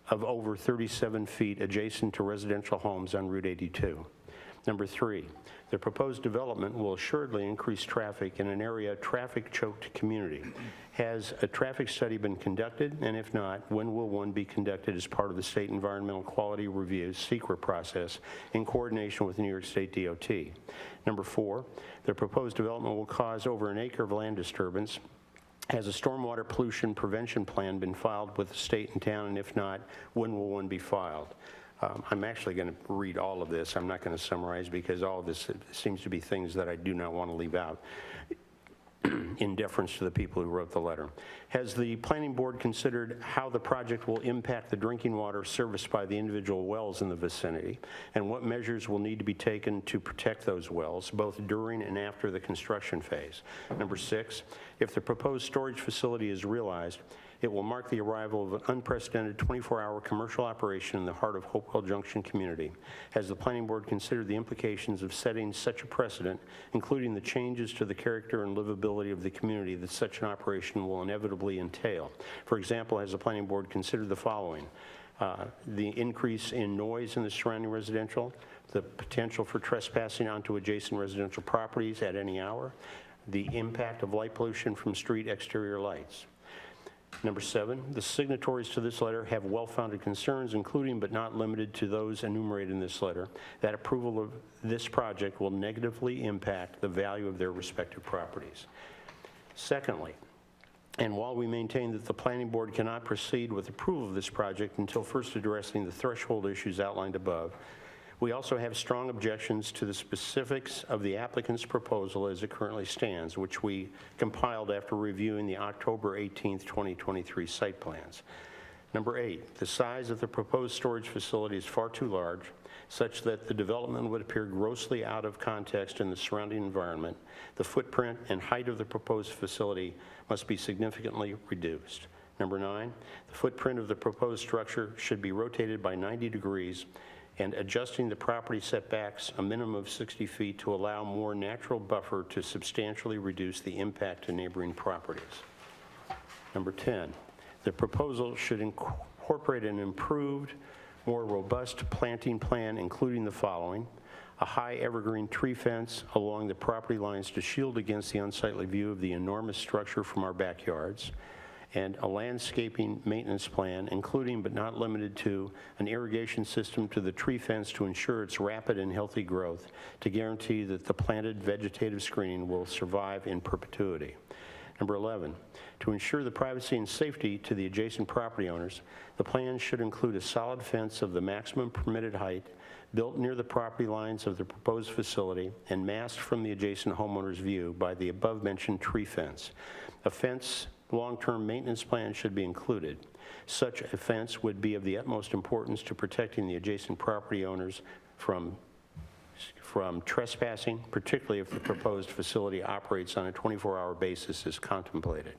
of over 37 feet adjacent to residential homes on Route 82? Number 3, the proposed development will assuredly increase traffic in an area traffic-choked community. Has a traffic study been conducted? And if not, when will one be conducted as part of the State Environmental Quality Review (SEQRA) process in coordination with New York State DOT? Number 4, the proposed development will cause over an acre of land disturbance. Has a stormwater pollution prevention plan been filed with the state and town? And if not, when will one be filed? I'm actually going to read all of this. I'm not going to summarize because all of this seems to be things that I do not want to leave out in deference to the people who wrote the letter. Has the planning board considered how the project will impact the drinking water serviced by the individual wells in the vicinity, and what measures will need to be taken to protect those wells, both during and after the construction phase? Number 6, if the proposed storage facility is realized, it will mark the arrival of an unprecedented 24-hour commercial operation in the heart of Hopewell Junction community. Has the planning board considered the implications of setting such a precedent, including the changes to the character and livability of the community that such an operation will inevitably entail? For example, has the planning board considered the following: the increase in noise in the surrounding residential, the potential for trespassing onto adjacent residential properties at any hour, the impact of light pollution from street exterior lights? Number 7, the signatories to this letter have well-founded concerns, including but not limited to those enumerated in this letter, that approval of this project will negatively impact the value of their respective properties. Secondly, and while we maintain that the planning board cannot proceed with approval of this project until first addressing the threshold issues outlined above, we also have strong objections to the specifics of the applicant's proposal as it currently stands, which we compiled after reviewing the October 18, 2023 site plans. Number 8, the size of the proposed storage facility is far too large, such that the development would appear grossly out of context in the surrounding environment. The footprint and height of the proposed facility must be significantly reduced. Number 9, the footprint of the proposed structure should be rotated by 90 degrees and adjusting the property setbacks a minimum of 60 feet to allow more natural buffer to substantially reduce the impact to neighboring properties. Number 10, the proposal should incorporate an improved, more robust planting plan, including the following: a high evergreen tree fence along the property lines to shield against the unsightly view of the enormous structure from our backyards, and a landscaping maintenance plan, including but not limited to an irrigation system to the tree fence to ensure its rapid and healthy growth, to guarantee that the planted vegetative screening will survive in perpetuity. Number 11, to ensure the privacy and safety to the adjacent property owners, the plan should include a solid fence of the maximum permitted height built near the property lines of the proposed facility and masked from the adjacent homeowner's view by the above-mentioned tree fence. A fence long-term maintenance plan should be included. Such a fence would be of the utmost importance to protecting the adjacent property owners from trespassing, particularly if the proposed facility operates on a 24-hour basis as contemplated.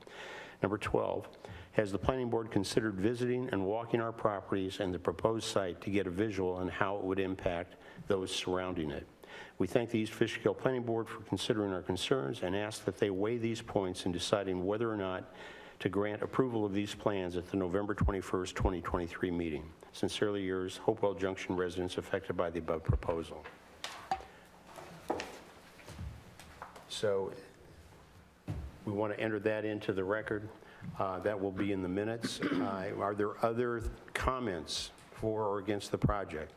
Number 12, has the planning board considered visiting and walking our properties and the proposed site to get a visual on how it would impact those surrounding it? We thank the East Fishkill Planning Board for considering our concerns and ask that they weigh these points in deciding whether or not to grant approval of these plans at the November 21st, 2023 meeting. Sincerely yours, Hopewell Junction residents affected by the above proposal. So we want to enter that into the record. That will be in the minutes. Are there other comments for or against the project?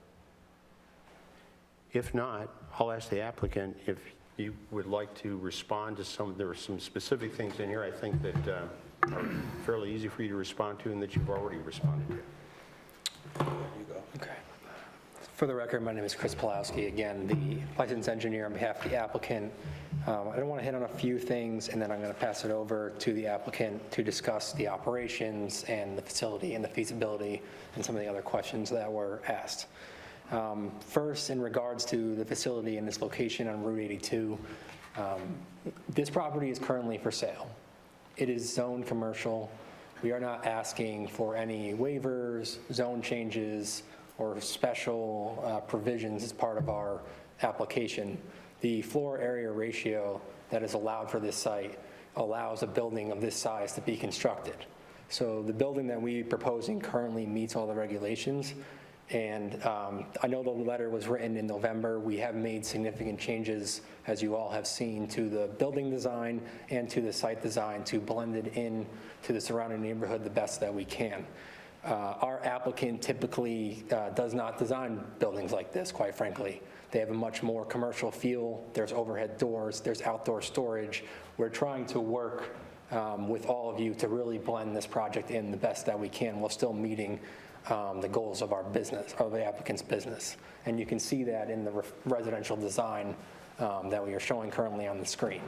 If not, I'll ask the applicant if you would like to respond to some. There are some specific things in here I think that are fairly easy for you to respond to and that you've already responded to. Okay. For the record, my name is Chris Pulowski, again, the licensed engineer on behalf of the applicant. I don't want to hit on a few things, and then I'm going to pass it over to the applicant to discuss the operations and the facility and the feasibility and some of the other questions that were asked. First, in regards to the facility and its location on Route 82, this property is currently for sale. It is zoned commercial. We are not asking for any waivers, zone changes, or special provisions as part of our application. The floor area ratio that is allowed for this site allows a building of this size to be constructed. So the building that we're proposing currently meets all the regulations. And I know the letter was written in November. We have made significant changes, as you all have seen, to the building design and to the site design to blend it in to the surrounding neighborhood the best that we can. Our applicant typically does not design buildings like this, quite frankly. They have a much more commercial feel. There's overhead doors, there's outdoor storage. We're trying to work with all of you to really blend this project in the best that we can while still meeting the goals of our business, of the applicant's business. And you can see that in the residential design that we are showing currently on the screen.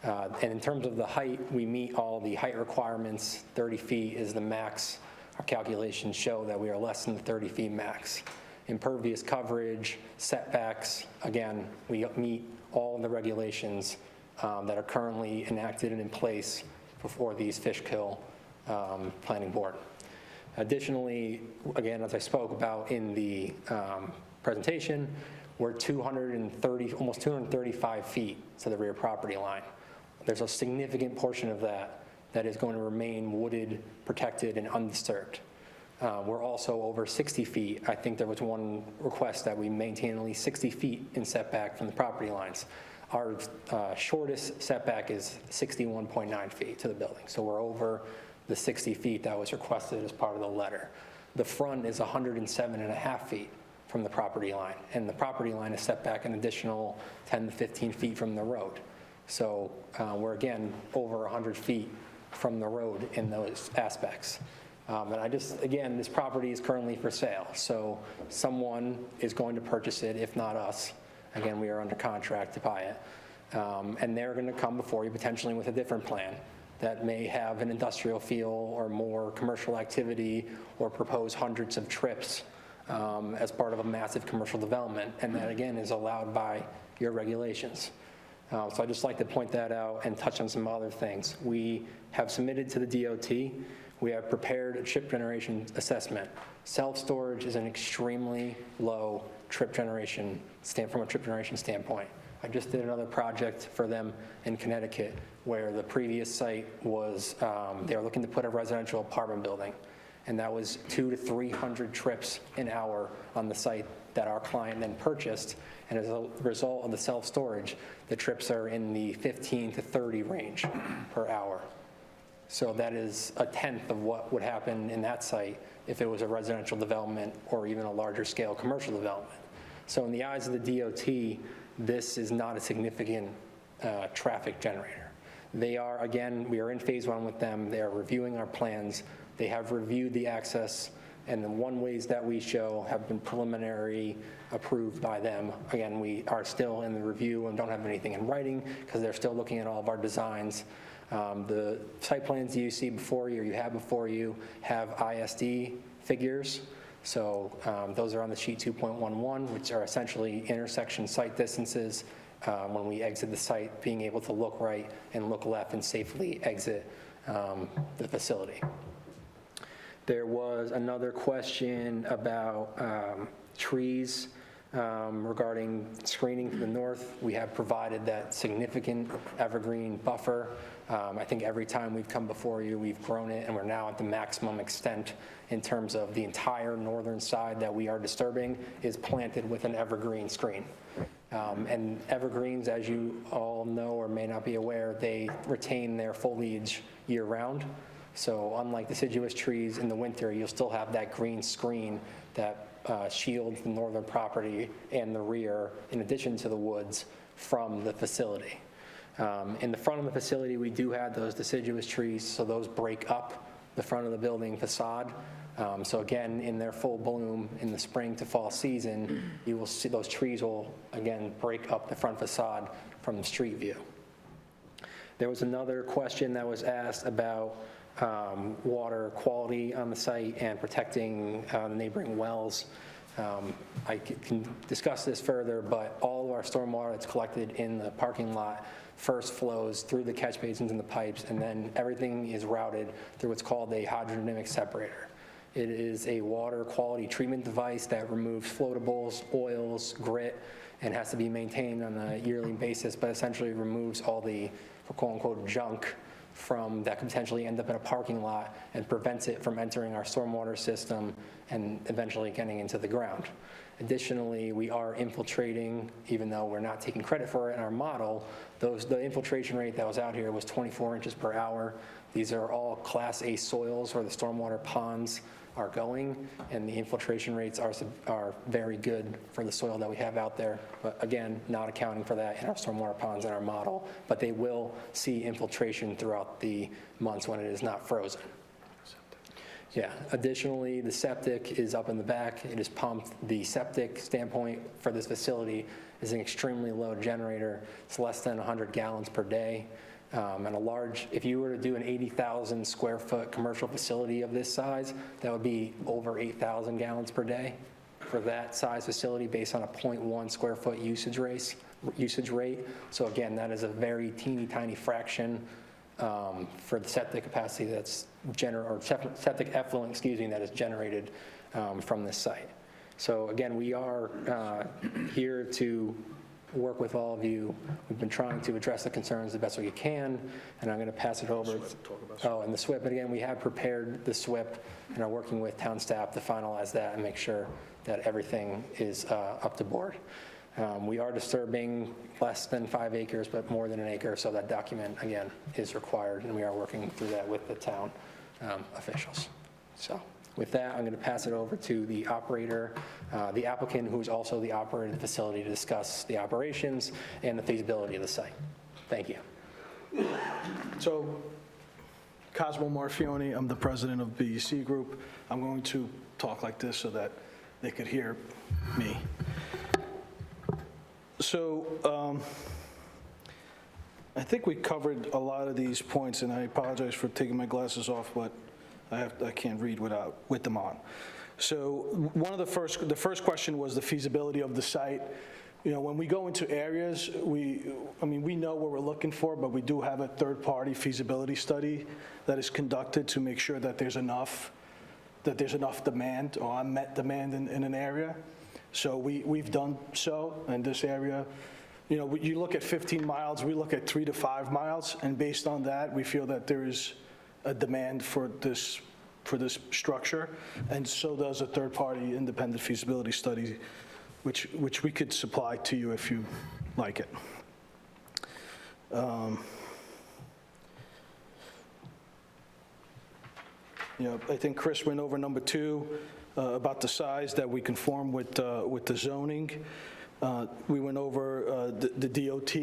And in terms of the height, we meet all the height requirements. 30 feet is the max. Our calculations show that we are less than the 30 feet max. Impervious coverage, setbacks, again, we meet all the regulations that are currently enacted and in place before these Fishkill Planning Board. Additionally, again, as I spoke about in the presentation, we're almost 235 feet to the rear property line. There's a significant portion of that that is going to remain wooded, protected, and undisturbed. We're also over 60 feet. I think there was one request that we maintain at least 60 feet in setback from the property lines. Our shortest setback is 61.9 feet to the building. So we're over the 60 feet that was requested as part of the letter. The front is 107.5 feet from the property line, and the property line is set back an additional 10 to 15 feet from the road. So we're again over 100 feet from the road in those aspects. And again, this property is currently for sale, so someone is going to purchase it, if not us. Again, we are under contract to buy it. And they're going to come before you potentially with a different plan that may have an industrial feel or more commercial activity or propose hundreds of trips as part of a massive commercial development. And that, again, is allowed by your regulations. So I'd just like to point that out and touch on some other things. We have submitted to the DOT. We have prepared a trip generation assessment. Self-storage is an extremely low trip generation from a trip generation standpoint. I just did another project for them in Connecticut where the previous site was, they were looking to put a residential apartment building, and that was 200 to 300 trips an hour on the site that our client then purchased. And as a result of the self-storage, the trips are in the 15 to 30 range per hour. So that is a tenth of what would happen in that site if it was a residential development or even a larger scale commercial development. So in the eyes of the DOT, this is not a significant traffic generator. They are, again, we are in phase one with them. They are reviewing our plans. They have reviewed the access, and the one-ways that we show have been preliminary approved by them. Again, we are still in the review and don't have anything in writing because they're still looking at all of our designs. The site plans you see before you, or you have before you, have ISD figures. So those are on the sheet 2.11, which are essentially intersection site distances when we exit the site, being able to look right and look left and safely exit the facility. There was another question about trees regarding screening to the north. We have provided that significant evergreen buffer. I think every time we've come before you, we've grown it, and we're now at the maximum extent in terms of the entire northern side that we are disturbing is planted with an evergreen screen. And evergreens, as you all know or may not be aware, they retain their foliage year-round. So unlike deciduous trees in the winter, you'll still have that green screen that shields the northern property and the rear, in addition to the woods, from the facility. In the front of the facility, we do have those deciduous trees, so those break up the front of the building facade. So again, in their full bloom in the spring to fall season, you will see those trees will, again, break up the front facade from the street view. There was another question that was asked about water quality on the site and protecting the neighboring wells. I can discuss this further, but all of our stormwater that's collected in the parking lot first flows through the catch basins and the pipes, and then everything is routed through what's called a hydrodynamic separator. It is a water quality treatment device that removes floatables, oils, grit, and has to be maintained on a yearly basis, but essentially removes all the quote-unquote junk that could potentially end up in a parking lot and prevents it from entering our stormwater system and eventually getting into the ground. Additionally, we are infiltrating, even though we're not taking credit for it in our model, the infiltration rate that was out here was 24 inches per hour. These are all Class A soils where the stormwater ponds are going, and the infiltration rates are very good for the soil that we have out there. But again, not accounting for that in our stormwater ponds in our model, but they will see infiltration throughout the months when it is not frozen. Yeah, additionally, the septic is up in the back. It is pumped. The septic standpoint for this facility is an extremely low generator. It's less than 100 gallons per day. And if you were to do an 80,000 square foot commercial facility of this size, that would be over 8,000 gallons per day for that size facility based on a 0.1 square foot usage rate. So again, that is a very teeny tiny fraction for the septic capacity septic effluent, that is generated from this site. So again, we are here to work with all of you. We've been trying to address the concerns the best we can, and I'm going to pass it over. And the SWIP, but again, we have prepared the SWIP and are working with town staff to finalize that and make sure that everything is up to board. We are disturbing less than 5 acres, but more than an acre, so that document, again, is required, and we are working through that with the town officials. So with that, I'm going to pass it over to the operator, the applicant, who's also the operator of the facility, to discuss the operations and the feasibility of the site. Thank you. So, Cosmo Marfione, I'm the president of BEC Group. I'm going to talk like this so that they could hear me. So, I think we covered a lot of these points, and I apologize for taking my glasses off, but I can't read with them on. So one of the first question was the feasibility of the site. You know, when we go into areas, we know what we're looking for, but we do have a third-party feasibility study that is conducted to make sure that there's enough demand or unmet demand in an area. So we've done so in this area. You know, you look at 15 miles, we look at 3 to 5 miles, and based on that, we feel that there is a demand for this structure, and so does a third-party independent feasibility study, which we could supply to you if you like it. You know, I think Chris went over number 2 about the size that we conform with the zoning. We went over the DOT.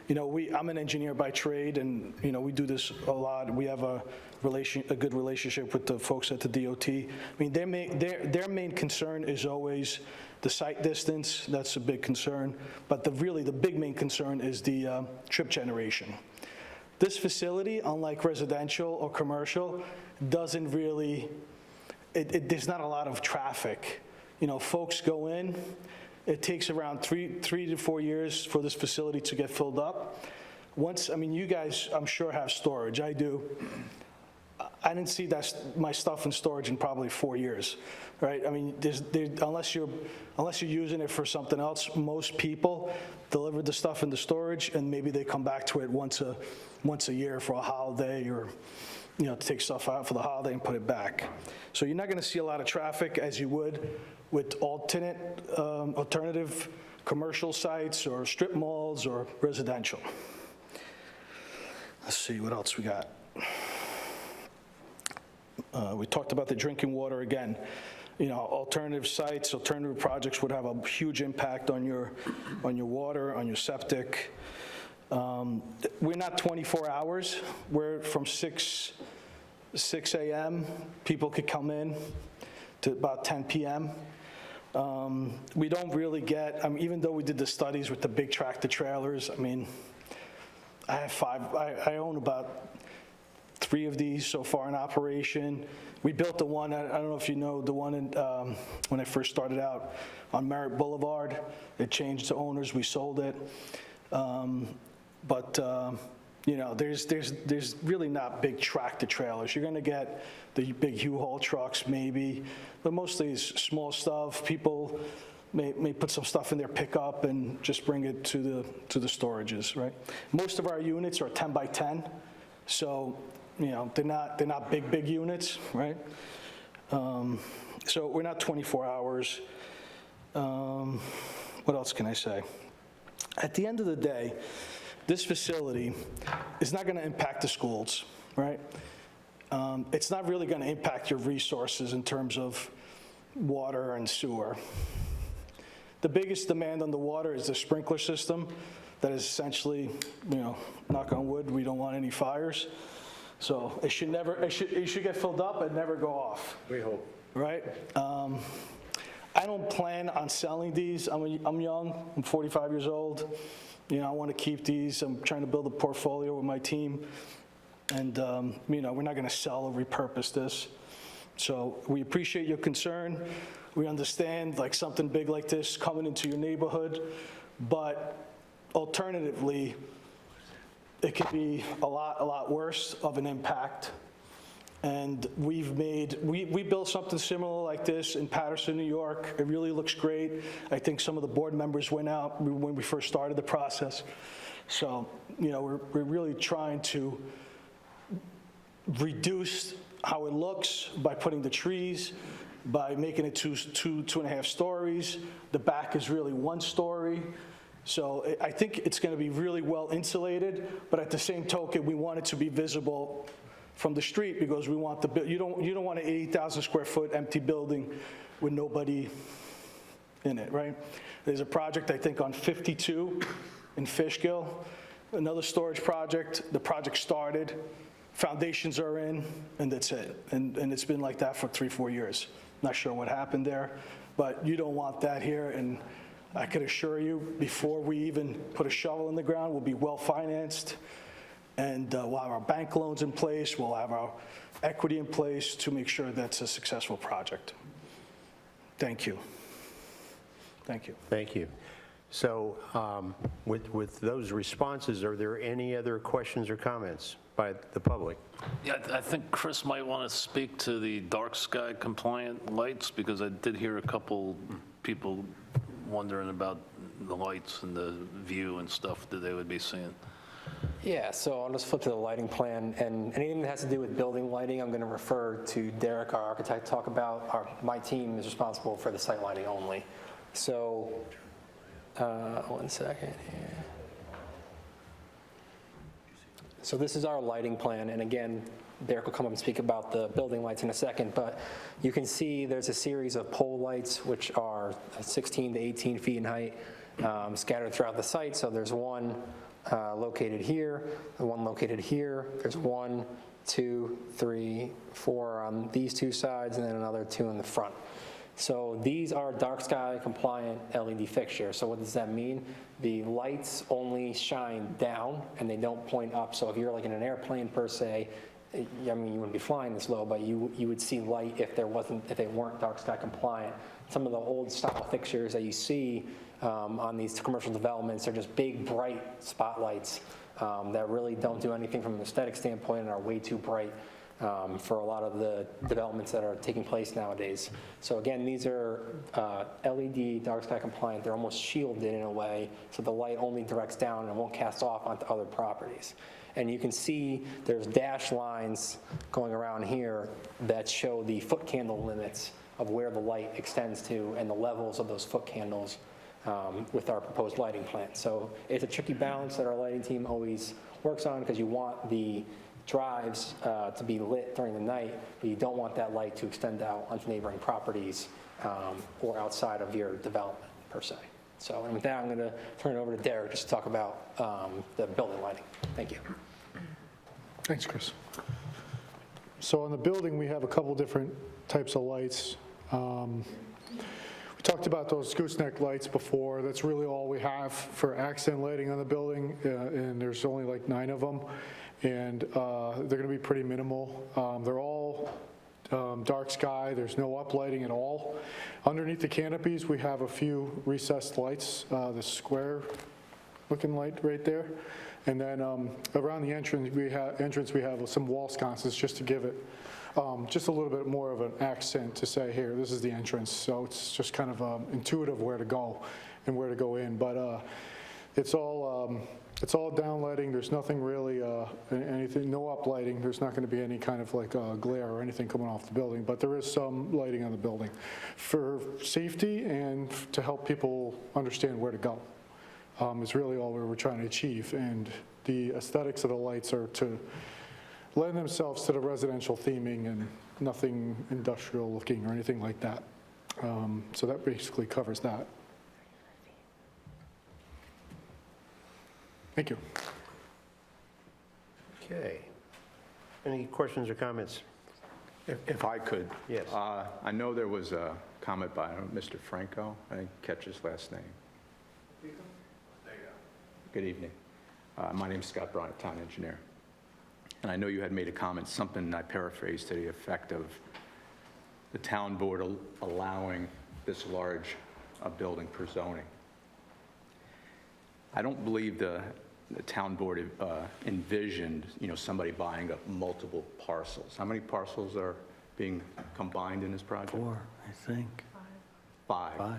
You know, I'm an engineer by trade, and you know we do this a lot. We have a good relationship with the folks at the DOT. I mean, their main concern is always the site distance. That's a big concern. But really the big main concern is the trip generation. This facility, unlike residential or commercial, doesn't really. There's not a lot of traffic. You know, folks go in. It takes around 3 to 4 years for this facility to get filled up. You guys, I'm sure, have storage. I do. I didn't see my stuff in storage in probably 4 years, right? I mean, unless you're using it for something else, most people deliver the stuff into storage, and maybe they come back to it once a year for a holiday, or you know, to take stuff out for the holiday and put it back. So you're not going to see a lot of traffic as you would with alternative commercial sites or strip malls or residential. Let's see what else we got. We talked about the drinking water again. You know, alternative sites, alternative projects would have a huge impact on your water, on your septic. We're not 24 hours. We're from 6 a.m. People could come in to about 10 p.m. We don't really get, even though we did the studies with the big tractor trailers, I mean, I have 5, I own about 3 of these so far in operation. We built the one, I don't know if you know, the one when I first started out on Merritt Boulevard. It changed to owners, we sold it. You know, there's really not big tractor trailers. You're going to get the big U-Haul trucks maybe, but mostly it's small stuff. People may put some stuff in their pickup and just bring it to the storages, right? Most of our units are 10 by 10, So, they're not big units, right? So we're not 24 hours. What else can I say? At the end of the day, this facility is not going to impact the schools, right? It's not really going to impact your resources in terms of water and sewer. The biggest demand on the water is the sprinkler system that is essentially, knock on wood, we don't want any fires. So it should get filled up and never go off. We hope. Right? I don't plan on selling these. I'm young, I'm 45 years old. I want to keep these. I'm trying to build a portfolio with my team. And, we're not going to sell or repurpose this. So we appreciate your concern. We understand like something big like this coming into your neighborhood, but alternatively, it could be a lot worse of an impact. And we built something similar like this in Paterson, New York. It really looks great. I think some of the board members went out when we first started the process. So, we're really trying to reduce how it looks by putting the trees, by making it two and a half stories. The back is really 1 story. So I think it's going to be really well insulated, but at the same token, we want it to be visible from the street because we want you don't want an 80,000 square foot empty building with nobody in it, right? There's a project, I think, on 52 in Fishkill, another storage project. The project started, foundations are in, and that's it. And it's been like that for 3-4 years. Not sure what happened there, but you don't want that here. And I could assure you, before we even put a shovel in the ground, we'll be well-financed, and we'll have our bank loans in place, we'll have our equity in place to make sure that's a successful project. Thank you. Thank you. Thank you. So with those responses, are there any other questions or comments by the public? Yeah, I think Chris might want to speak to the dark sky compliant lights, because I did hear a couple people wondering about the lights and the view and stuff that they would be seeing. Yeah, so I'll just flip to the lighting plan, and anything that has to do with building lighting, I'm going to refer to Derek, our architect, to talk about. My team is responsible for the site lighting only. So, 1 second here. So this is our lighting plan, and again, Derek will come up and speak about the building lights in a second, but you can see there's a series of pole lights which are 16 to 18 feet in height, scattered throughout the site. So there's one located here, and one located here. There's 1, 2, 3, 4 on these 2 sides, and then another 2 in the front. So these are dark sky compliant LED fixtures. So what does that mean? The lights only shine down and they don't point up. So if you're like in an airplane per se, I mean, you wouldn't be flying this low, but you would see light if they weren't dark sky compliant. Some of the old style fixtures that you see on these commercial developments are just big, bright spotlights that really don't do anything from an aesthetic standpoint and are way too bright for a lot of the developments that are taking place nowadays. So again, these are LED dark sky compliant. They're almost shielded in a way, so the light only directs down and won't cast off onto other properties. And you can see there's dash lines going around here that show the foot candle limits of where the light extends to and the levels of those foot candles with our proposed lighting plan. So it's a tricky balance that our lighting team always works on, because you want the drives to be lit during the night, but you don't want that light to extend out onto neighboring properties or outside of your development per se. So and with that, I'm going to turn it over to Derek just to talk about the building lighting. Thank you. Thanks, Chris. So on the building, we have a couple different types of lights. We talked about those gooseneck lights before. That's really all we have for accent lighting on the building, and there's only like 9 of them. And they're going to be pretty minimal. They're all dark sky. There's no uplighting at all. Underneath the canopies, we have a few recessed lights, the square-looking light right there. And then around the entrance, we have some wall sconces just to give it just a little bit more of an accent to say, here, this is the entrance. So it's just kind of intuitive where to go and where to go in. But it's all It's all down lighting, there's nothing really, anything, no up lighting, there's not going to be any kind of like glare or anything coming off the building, but there is some lighting on the building for safety and to help people understand where to go. Is really all we were trying to achieve, and the aesthetics of the lights are to lend themselves to the residential theming and nothing industrial looking or anything like that. So that basically covers that. Thank you. Okay. Any questions or comments? If I could. Yes. I know there was a comment by Mr. Franco. I didn't catch his last name. There you go. Good evening. My name's Scott Bryant, town engineer. And I know you had made a comment, something I paraphrased to the effect of the town board allowing this large building per zoning. I don't believe the town board envisioned, somebody buying up multiple parcels. How many parcels are being combined in this project? 4, I think. 5. 5.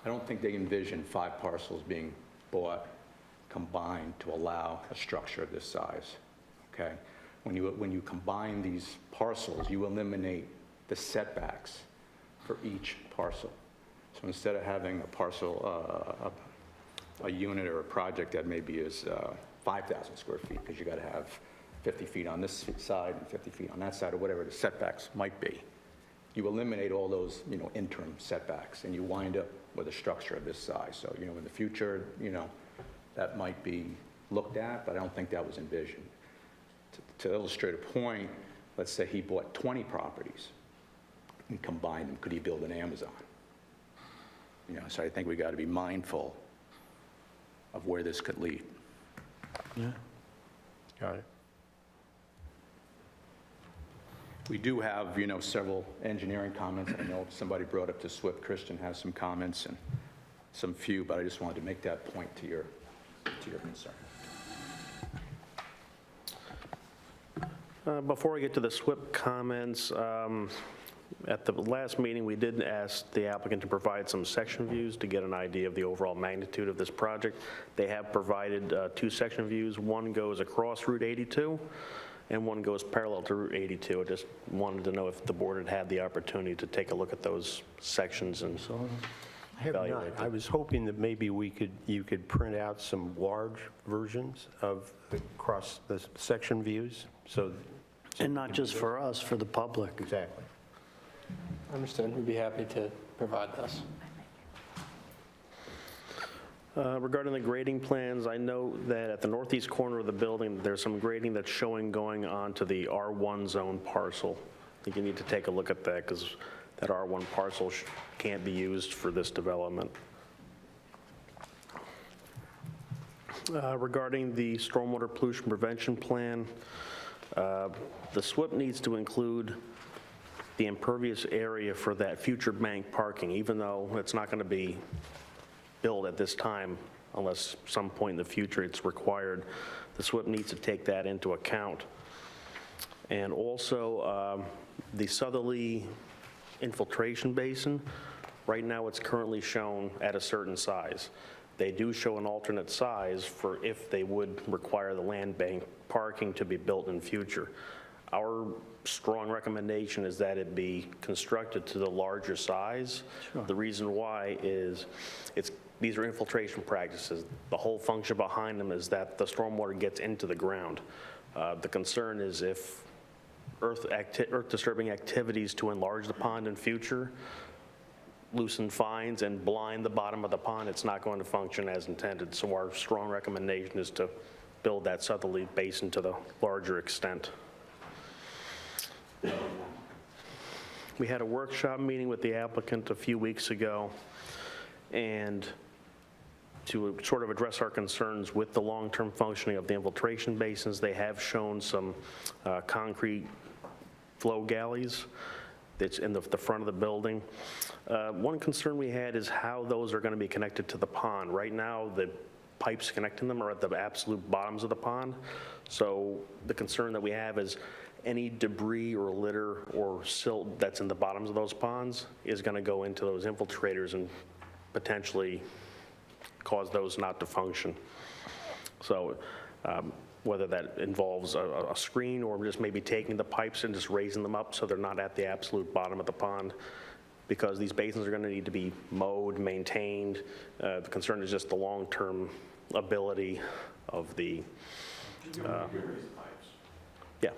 I don't think they envisioned 5 parcels being bought, combined to allow a structure of this size, okay? When you combine these parcels, you eliminate the setbacks for each parcel. So instead of having a parcel, a unit or a project that maybe is 5,000 square feet, because you got to have 50 feet on this side and 50 feet on that side, or whatever the setbacks might be. You eliminate all those, interim setbacks, and you wind up with a structure of this size. So, in the future, that might be looked at, but I don't think that was envisioned. To illustrate a point, let's say he bought 20 properties and combined them. Could he build an Amazon? So I think we got to be mindful of where this could lead. Yeah. Got it. We do have, several engineering comments. I know somebody brought up to SWIP. Christian has some comments and some few, but I just wanted to make that point to your concern. Before we get to the SWIP comments, at the last meeting, we did ask the applicant to provide some section views to get an idea of the overall magnitude of this project. They have provided 2 section views. One goes across Route 82, and one goes parallel to Route 82. I just wanted to know if the board had had the opportunity to take a look at those sections and I have not. evaluate them. I was hoping that maybe you could print out some large versions of across the section views, so. And not just for us, for the public. Exactly. Understood. We'd be happy to provide this. Regarding the grading plans, I know that at the northeast corner of the building, there's some grading that's showing going on to the R1 zone parcel. I think you need to take a look at that because that R1 parcel can't be used for this development. Regarding the stormwater pollution prevention plan, the SWIP needs to include the impervious area for that future bank parking, even though it's not going to be built at this time unless some point in the future it's required. The SWIP needs to take that into account. And also the southerly infiltration basin, right now it's currently shown at a certain size. They do show an alternate size for if they would require the land bank parking to be built in future. Our strong recommendation is that it be constructed to the larger size. Sure. The reason why is these are infiltration practices. The whole function behind them is that the stormwater gets into the ground. The concern is if earth-disturbing activities to enlarge the pond in future, loosen fines and blind the bottom of the pond, it's not going to function as intended. So our strong recommendation is to build that southerly basin to the larger extent. We had a workshop meeting with the applicant a few weeks ago, and to sort of address our concerns with the long-term functioning of the infiltration basins, they have shown some concrete flow galleys that's in the front of the building. One concern we had is how those are going to be connected to the pond. Right now, the pipes connecting them are at the absolute bottoms of the pond. So the concern that we have is any debris or litter or silt that's in the bottoms of those ponds is going to go into those infiltrators and potentially cause those not to function. So whether that involves a screen or just maybe taking the pipes and just raising them up so they're not at the absolute bottom of the pond, because these basins are going to need to be mowed, maintained. The concern is just the long-term ability of the, yeah.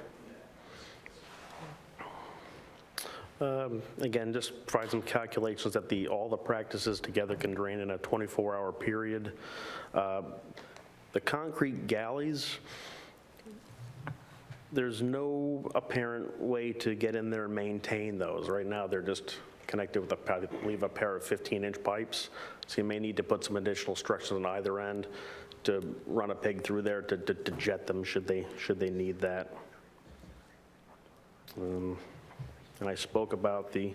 Again, just provide some calculations that all the practices together can drain in a 24-hour period. The concrete galleys, there's no apparent way to get in there and maintain those. Right now, they're just connected with, I believe, a pair of 15-inch pipes. So you may need to put some additional structures on either end to run a pig through there to jet them should they need that. And I spoke about the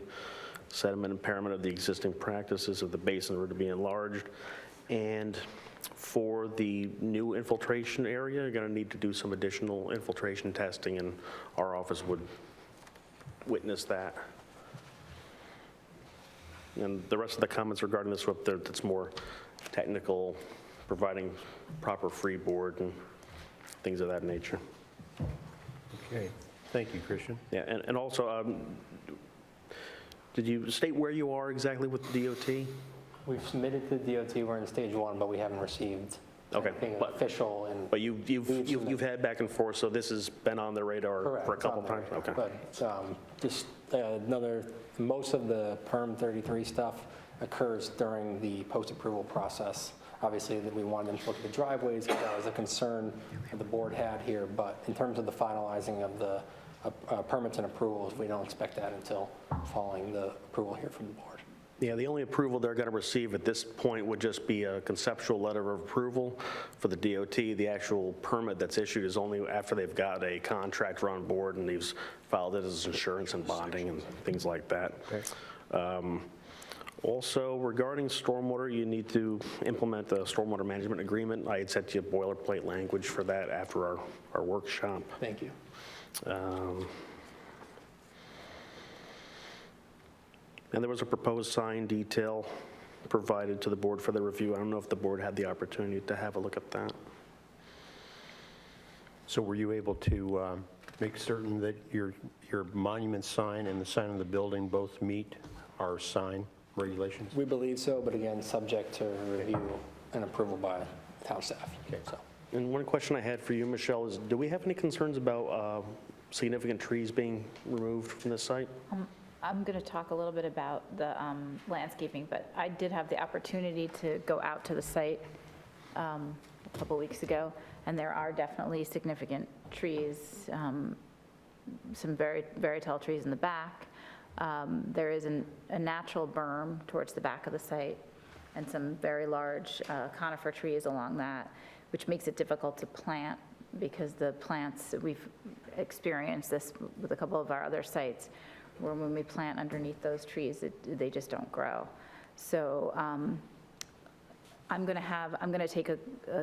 sediment impairment of the existing practices if the basin were to be enlarged. And for the new infiltration area, you're going to need to do some additional infiltration testing, and our office would witness that. And the rest of the comments regarding this, that's more technical, providing proper freeboard and things of that nature. Okay, thank you, Christian. Yeah, and also, did you state where you are exactly with the DOT? We've submitted to the DOT, we're in stage 1, but we haven't received anything official. But you've had back and forth, so this has been on the radar Correct, for a it's couple on the times? radar. Okay. But just most of the Perm 33 stuff occurs during the post-approval process. Obviously, that we wanted them to look at the driveways, that was a concern that the board had here, but in terms of the finalizing of the permits and approvals, we don't expect that until following the approval here from the board. Yeah, the only approval they're going to receive at this point would just be a conceptual letter of approval for the DOT. The actual permit that's issued is only after they've got a contractor on board and he's filed it as insurance and bonding and things like that. Okay. Also, regarding stormwater, you need to implement the stormwater management agreement. I had sent you boilerplate language for that after our workshop. Thank you. And there was a proposed sign detail provided to the board for the review. I don't know if the board had the opportunity to have a look at that. So were you able to make certain that your monument sign and the sign of the building both meet our sign regulations? We believe so, but again, subject to review and approval by town staff. Okay. So. And one question I had for you, Michelle, is do we have any concerns about significant trees being removed from this site? I'm going to talk a little bit about the landscaping, but I did have the opportunity to go out to the site a couple weeks ago, and there are definitely significant trees, some very, very tall trees in the back. There is a natural berm towards the back of the site and some very large conifer trees along that, which makes it difficult to plant because the plants, we've experienced this with a couple of our other sites, where when we plant underneath those trees, they just don't grow. So I'm going to take a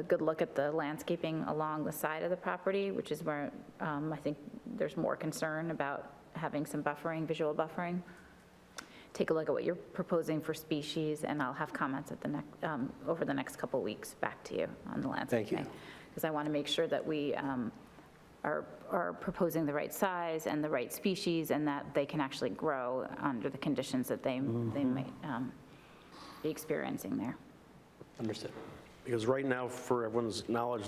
good look at the landscaping along the side of the property, which is where I think there's more concern about having some buffering, visual buffering. Take a look at what you're proposing for species, and I'll have comments at the over the next couple weeks back to you on the landscaping. Thank you. Because I want to make sure that we are proposing the right size and the right species, and that they can actually grow under the conditions that they might be experiencing there. Understood. Because right now, for everyone's knowledge,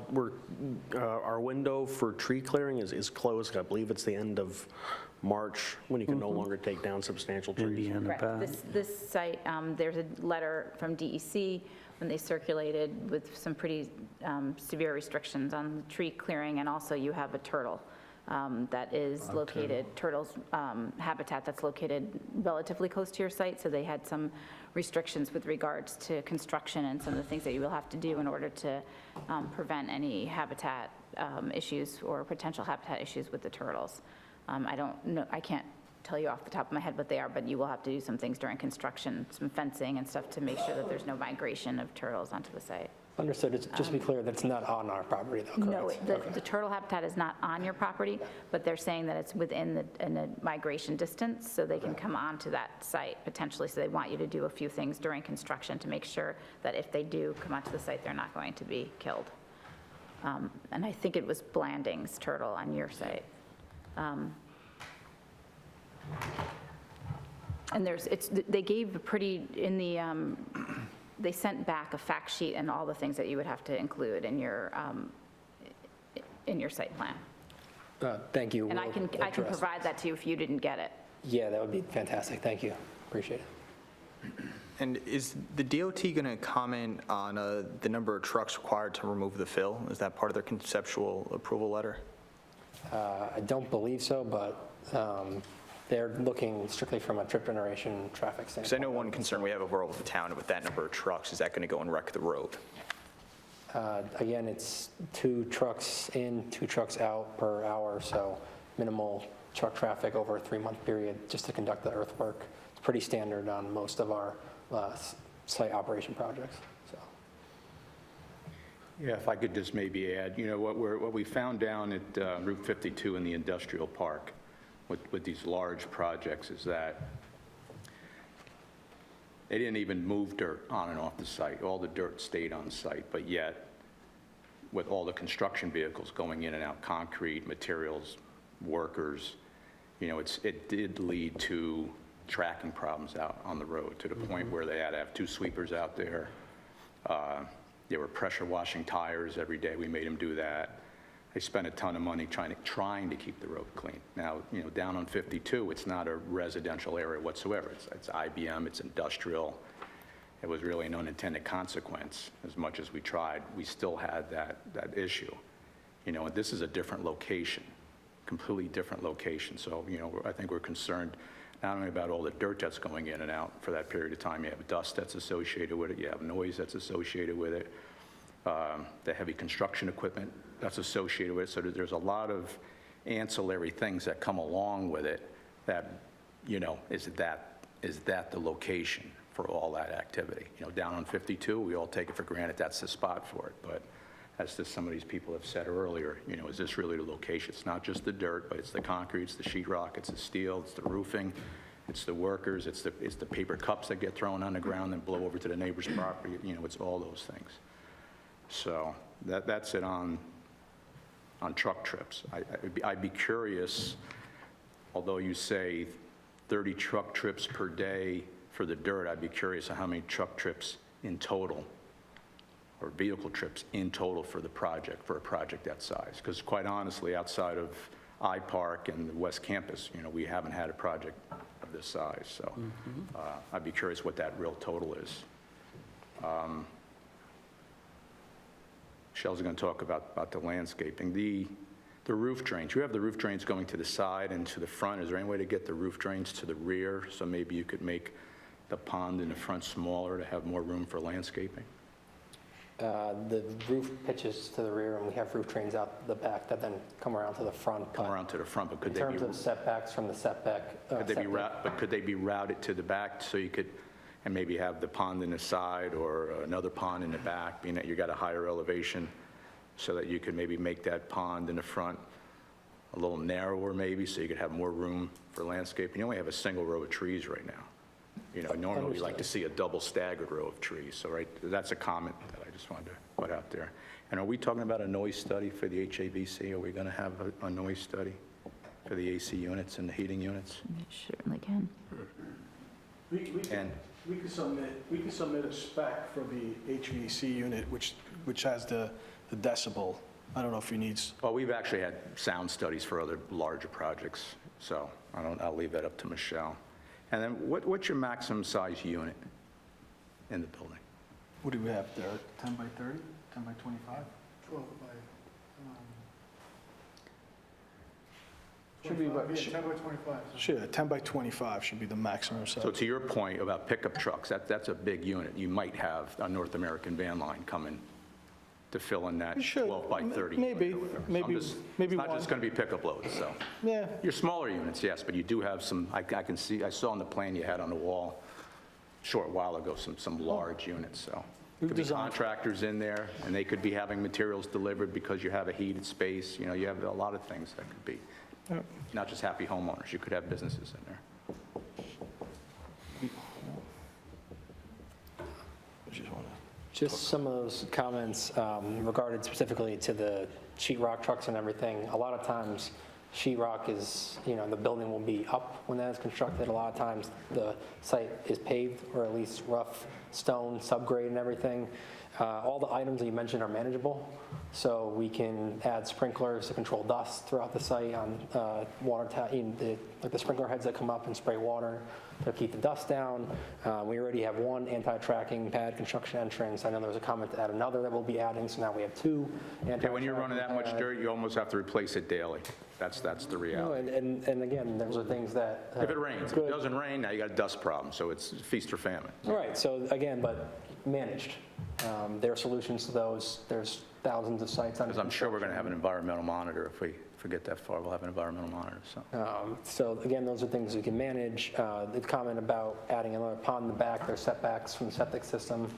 our window for tree clearing is closed. I believe it's the end of March when you can no longer take down substantial trees. Correct. This site, there's a letter from DEC when they circulated with some pretty severe restrictions on the tree clearing, and also you have a turtle that is located, turtle's habitat that's located relatively close to your site, so they had some restrictions with regards to construction and some of the things that you will have to do in order to prevent any habitat issues or potential habitat issues with the turtles. I don't know, I can't tell you off the top of my head what they are, but you will have to do some things during construction, some fencing and stuff to make sure that there's no migration of turtles onto the site. Understood. Just to be clear, that's not on our property, though, correct? No, the turtle habitat is not on your property, but they're saying that it's within the migration distance, so they can come onto that site potentially. So they want you to do a few things during construction to make sure that if they do come onto the site, they're not going to be killed. And I think it was Blandings Turtle on your site. And they gave a pretty, they sent back a fact sheet and all the things that you would have to include in your site plan. Thank you. And I We'll can address- provide that to you if you didn't get it. Yeah, that would be fantastic. Thank you. Appreciate it. And is the DOT going to comment on the number of trucks required to remove the fill? Is that part of their conceptual approval letter? I don't believe so, but they're looking strictly from a trip generation traffic Because I standpoint. know one concern we have overall with the town with that number of trucks, is that going to go and wreck the road? Again, it's 2 trucks in, 2 trucks out per hour, so minimal truck traffic over a 3-month period just to conduct the earthwork. It's pretty standard on most of our site operation projects, so. Yeah, if I could just maybe add, what we found down at Route 52 in the industrial park with these large projects is that they didn't even move dirt on and off the site. All the dirt stayed on site, but yet with all the construction vehicles going in and out, concrete, materials, workers, it did lead to tracking problems out on the road to the point where they had to have 2 sweepers out there. They were pressure washing tires every day. We made them do that. They spent a ton of money trying to keep the road clean. Now, down on 52, it's not a residential area whatsoever. It's IBM, it's industrial. It was really an unintended consequence. As much as we tried, we still had that issue. And this is a different location, completely different location. So, I think we're concerned not only about all the dirt that's going in and out for that period of time, you have dust that's associated with it, you have noise that's associated with it, the heavy construction equipment that's associated with it. So there's a lot of ancillary things that come along with it that, is that the location for all that activity? Down on 52, we all take it for granted that's the spot for it. But as some of these people have said earlier, is this really the location? It's not just the dirt, but it's the concrete, it's the sheetrock, it's the steel, it's the roofing, it's the workers, it's the paper cups that get thrown on the ground and blow over to the neighbor's property. It's all those things. So that's it on truck trips. I'd be curious, although you say 30 truck trips per day for the dirt, I'd be curious how many truck trips in total or vehicle trips in total for a project that size. Because quite honestly, outside of iPark and the West Campus, we haven't had a project of this size. So I'd be curious what that real total is. Michelle's going to talk about the landscaping. The roof drains, you have the roof drains going to the side and to the front. Is there any way to get the roof drains to the rear? So maybe you could make the pond in the front smaller to have more room for landscaping? The roof pitches to the rear, and we have roof drains out the back that then come around to the front. Come around to the front, but could they be... In terms of setbacks from the setback... Could they be routed to the back so you could, and maybe have the pond in the side or another pond in the back, being that you got a higher elevation, so that you could maybe make that pond in the front a little narrower maybe, so you could have more room for landscaping? You only have a single row of trees right now. Normally we like to see a double staggered row of trees. So that's a comment that I just wanted to put out there. And are we talking about a noise study for the HAVC? Are we going to have a noise study for the AC units and the heating units? Certainly can. We could submit a spec for the HVAC unit, which has the decibel. I don't know if you need... Well, we've actually had sound studies for other larger projects, so I'll leave that up to Michelle. And then what's your maximum size unit in the building? What do we have there, 10 by 30, 10 by 25? 12 by, Should be about, 10 by 25. should, 10 by 25 should be the maximum size. So to your point about pickup trucks, that's a big unit. You might have a North American van line coming to fill in that 12 by 30. Maybe It's not one. just going to be pickup loads, so. Yeah. Your smaller units, yes, but you do have some, I saw on the plan you had on the wall a short while ago, some large units, so. Could be contractors in there, and they could be having materials delivered because you have a heated space. You have a lot of things that could be. Not just happy homeowners, you could have businesses in there. Just some of those comments regarded specifically to the sheetrock trucks and everything. A lot of times, sheetrock is, the building will be up when that is constructed. A lot of times, the site is paved, or at least rough stone, subgrade and everything. All the items that you mentioned are manageable, so we can add sprinklers to control dust throughout the site on water like the sprinkler heads that come up and spray water to keep the dust down. We already have one anti-tracking pad construction entrance. I know there was a comment to add another that we'll be adding, so now we have two anti-tracking When you're running that much dirt, you almost have to replace it daily. That's the reality. And again, those are things that... If it rains, if it doesn't rain, now you got a dust problem, so it's feast or famine. Right, so again, but managed. There are solutions to those. There's thousands of sites on. Because I'm sure we're going to have an environmental monitor. If we get that far, we'll have an environmental monitor, so. So again, those are things we can manage. The comment about adding another pond in the back, there's setbacks from the septic system,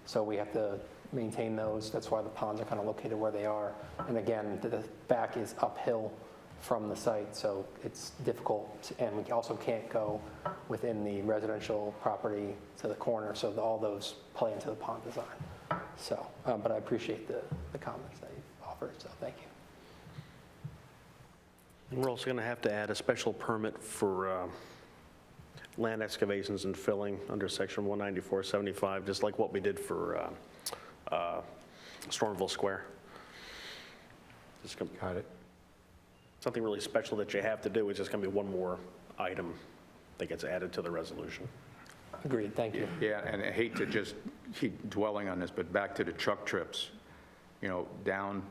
so we have to maintain those. That's why the ponds are kind of located where they are. And again, the back is uphill from the site, so it's difficult, and we also can't go within the residential property to the corner, so all those play into the pond design. So, but I appreciate the comments that you offered, so thank you. And we're also going to have to add a special permit for land excavations and filling under section 194.75, just like what we did for Stormville Square. Got it. Something really special that you have to do. It's just going to be one more item that gets added to the resolution. Agreed, thank you. Yeah, and I hate to just keep dwelling on this, but back to the truck trips, down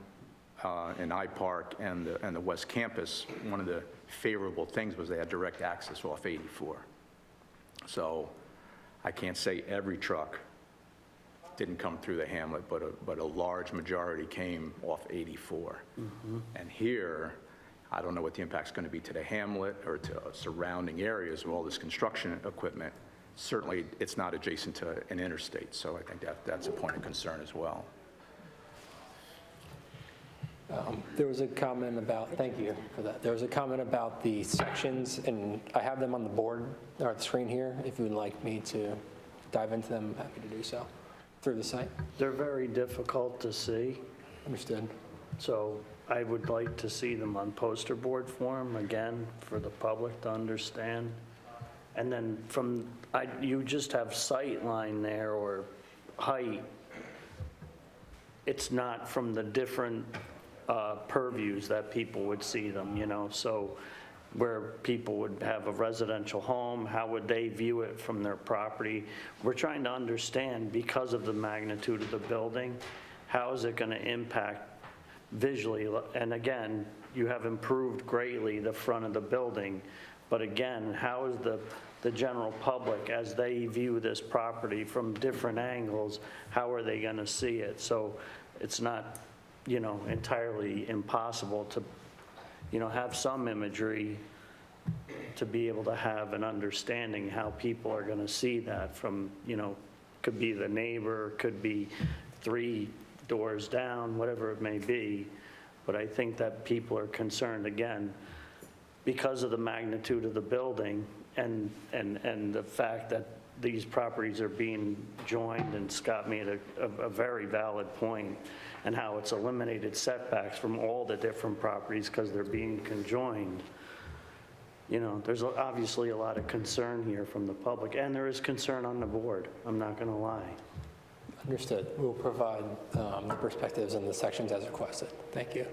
in I-Park and the West Campus, one of the favorable things was they had direct access off 84. So I can't say every truck didn't come through the hamlet, but a large majority came off 84. And here, I don't know what the impact's going to be to the hamlet or to surrounding areas of all this construction equipment. Certainly, it's not adjacent to an interstate, so I think that's a point of concern as well. There was a comment about, thank you for that. There was a comment about the sections, and I have them on the board or the screen here. If you would like me to dive into them, I'm happy to do so through the site. They're very difficult to see. Understood. So I would like to see them on poster board form, again, for the public to understand. And then you just have sight line there or height. It's not from the different purviews that people would see them, so where people would have a residential home, how would they view it from their property? We're trying to understand, because of the magnitude of the building, how is it going to impact visually? And again, you have improved greatly the front of the building, but again, how is the general public, as they view this property from different angles, how are they going to see it? So it's not, entirely impossible to, have some imagery to be able to have an understanding how people are going to see that from, could be the neighbor, could be 3 doors down, whatever it may be. But I think that people are concerned, again, because of the magnitude of the building and the fact that these properties are being joined, and Scott made a very valid point, and how it's eliminated setbacks from all the different properties because they're being conjoined. There's obviously a lot of concern here from the public, and there is concern on the board, I'm not going to lie. Understood. We'll provide the perspectives and the sections as requested. Thank you.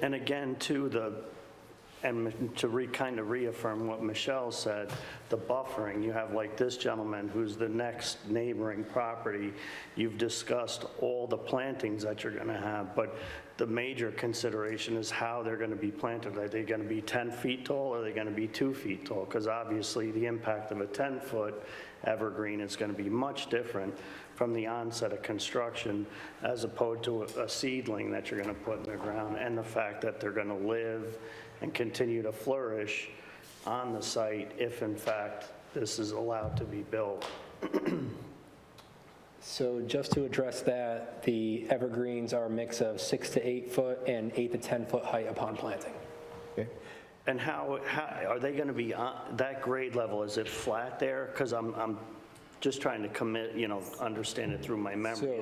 And again, to kind of reaffirm what Michelle said, the buffering, you have like this gentleman who's the next neighboring property. You've discussed all the plantings that you're going to have, but the major consideration is how they're going to be planted. Are they going to be 10 feet tall, or are they going to be 2 feet tall? Because obviously the impact of a 10-foot evergreen is going to be much different from the onset of construction as opposed to a seedling that you're going to put in the ground, and the fact that they're going to live and continue to flourish on the site if in fact this is allowed to be built. So just to address that, the evergreens are a mix of 6 to 8 foot and 8 to 10 foot height upon planting. And how are they going to be on that grade level? Is it flat there? Because I'm just trying to commit, understand it through my memory.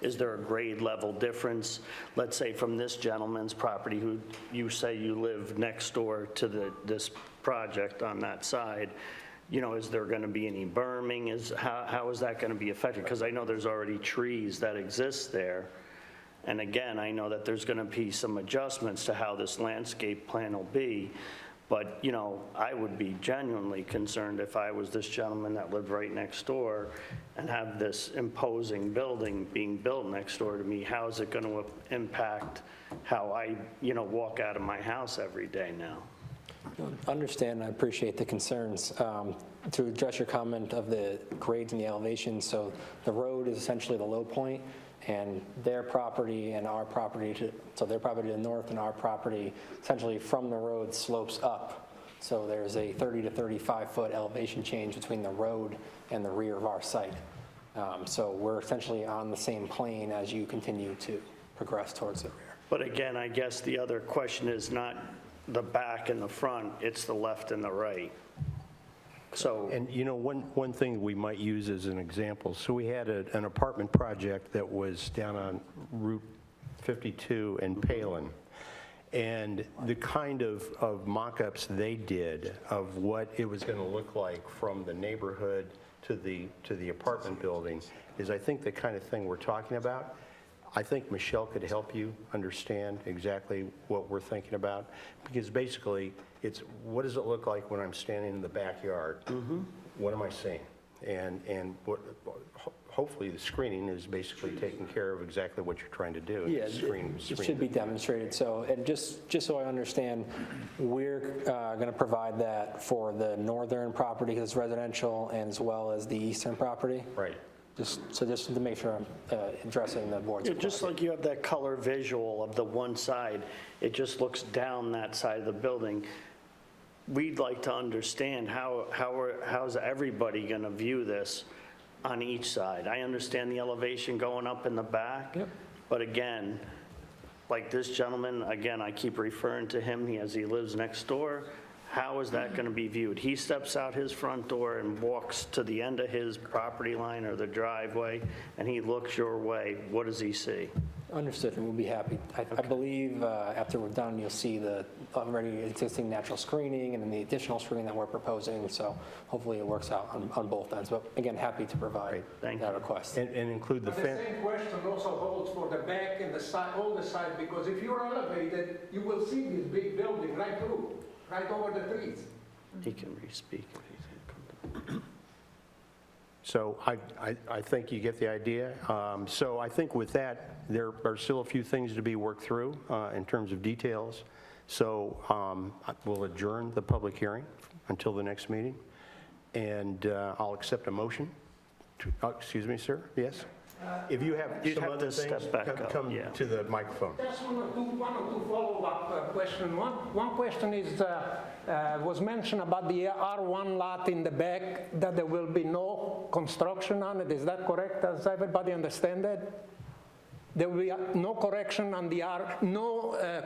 Is there a grade level difference, let's say from this gentleman's property, who you say you live next door to this project on that side? Is there going to be any berming? How is that going to be affected? Because I know there's already trees that exist there. And again, I know that there's going to be some adjustments to how this landscape plan will be. But, I would be genuinely concerned if I was this gentleman that lived right next door and have this imposing building being built next door to me. How is it going to impact how I, walk out of my house every day now? Understand, I appreciate the concerns. To address your comment of the grades and the elevation, so the road is essentially the low point, and their property and our property, so their property to the north and our property essentially from the road slopes up. So there's a 30 to 35 foot elevation change between the road and the rear of our site. So we're essentially on the same plane as you continue to progress towards the rear. But again, I guess the other question is not the back and the front, it's the left and the right. So, And one thing we might use as an example, so we had an apartment project that was down on Route 52 in Palin. And the kind of mock-ups they did of what it was going to look like from the neighborhood to the apartment building is, I think, the kind of thing we're talking about. I think Michelle could help you understand exactly what we're thinking about, because basically it's what does it look like when I'm standing in the backyard? What am I seeing? And what, hopefully the screening is basically taking care of exactly what you're trying to do. Yeah, it should be demonstrated. So, and just so I understand, we're going to provide that for the northern property because it's residential, and as well as the eastern property? Right. Just to make sure I'm addressing the board's Yeah, just like you have that color visual of the one side, it just looks down that side of the building. We'd like to understand how's everybody going to view this on each side. I understand the elevation going up in the back, but again, like this gentleman, again, I keep referring to him as he lives next door. How is that going to be viewed? He steps out his front door and walks to the end of his property line or the driveway, and he looks your way. What does he see? Understood, and we'll be happy. I believe after we're done, you'll see the already existing natural screening and then the additional screening that we're proposing, so hopefully it works out on both ends. But again, happy to provide that request. And include the But the fence. same question also holds for the back and the side, all the side, because if you're elevated, you will see this big building right through, right over the trees. He can re-speak if he's uncomfortable. So I think you get the idea. So I think with that, there are still a few things to be worked through in terms of details. So we'll adjourn the public hearing until the next meeting. And I'll accept a motion. Excuse me, sir? Yes? If you have You'd some have other to things, step back up, come yeah. to the microphone. Just one or two follow-up questions. One question is, was mentioned about the R1 lot in the back, that there will be no construction on it. Is that correct? Does everybody understand that? There will be no correction on the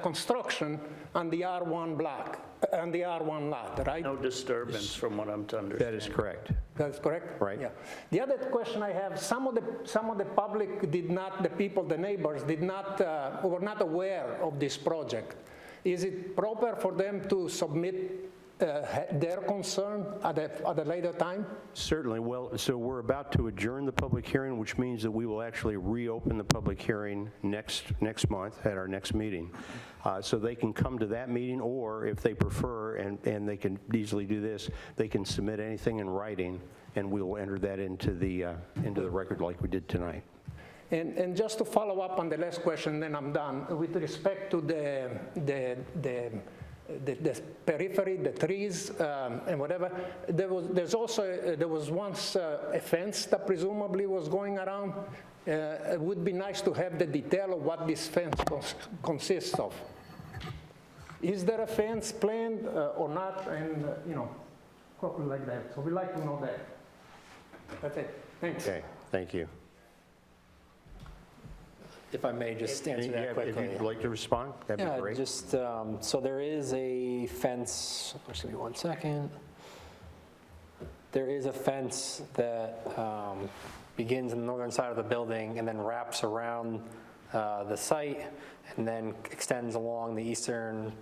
construction on the R1 block, on the R1 lot, right? No disturbance from what I'm to understand. That is correct. That's correct? Right. Yeah. The other question I have, some of the public did not, the people, the neighbors, did not, were not aware of this project. Is it proper for them to submit their concern at a later time? Certainly. Well, so we're about to adjourn the public hearing, which means that we will actually reopen the public hearing next month at our next meeting. So they can come to that meeting, or if they prefer, and they can easily do this, they can submit anything in writing, and we will enter that into the record like we did tonight. And just to follow up on the last question, then I'm done. With respect to the periphery, the trees, and whatever, there was once a fence that presumably was going around. It would be nice to have the detail of what this fence consists of. Is there a fence planned or not? And something like that. So we'd like to know that. That's it. Thanks. Okay. Thank you. If I may just answer that quickly. If you'd like to respond, that'd be great. Just, so there is a fence, just give me 1 second. There is a fence that begins in the northern side of the building and then wraps around the site and then extends along the eastern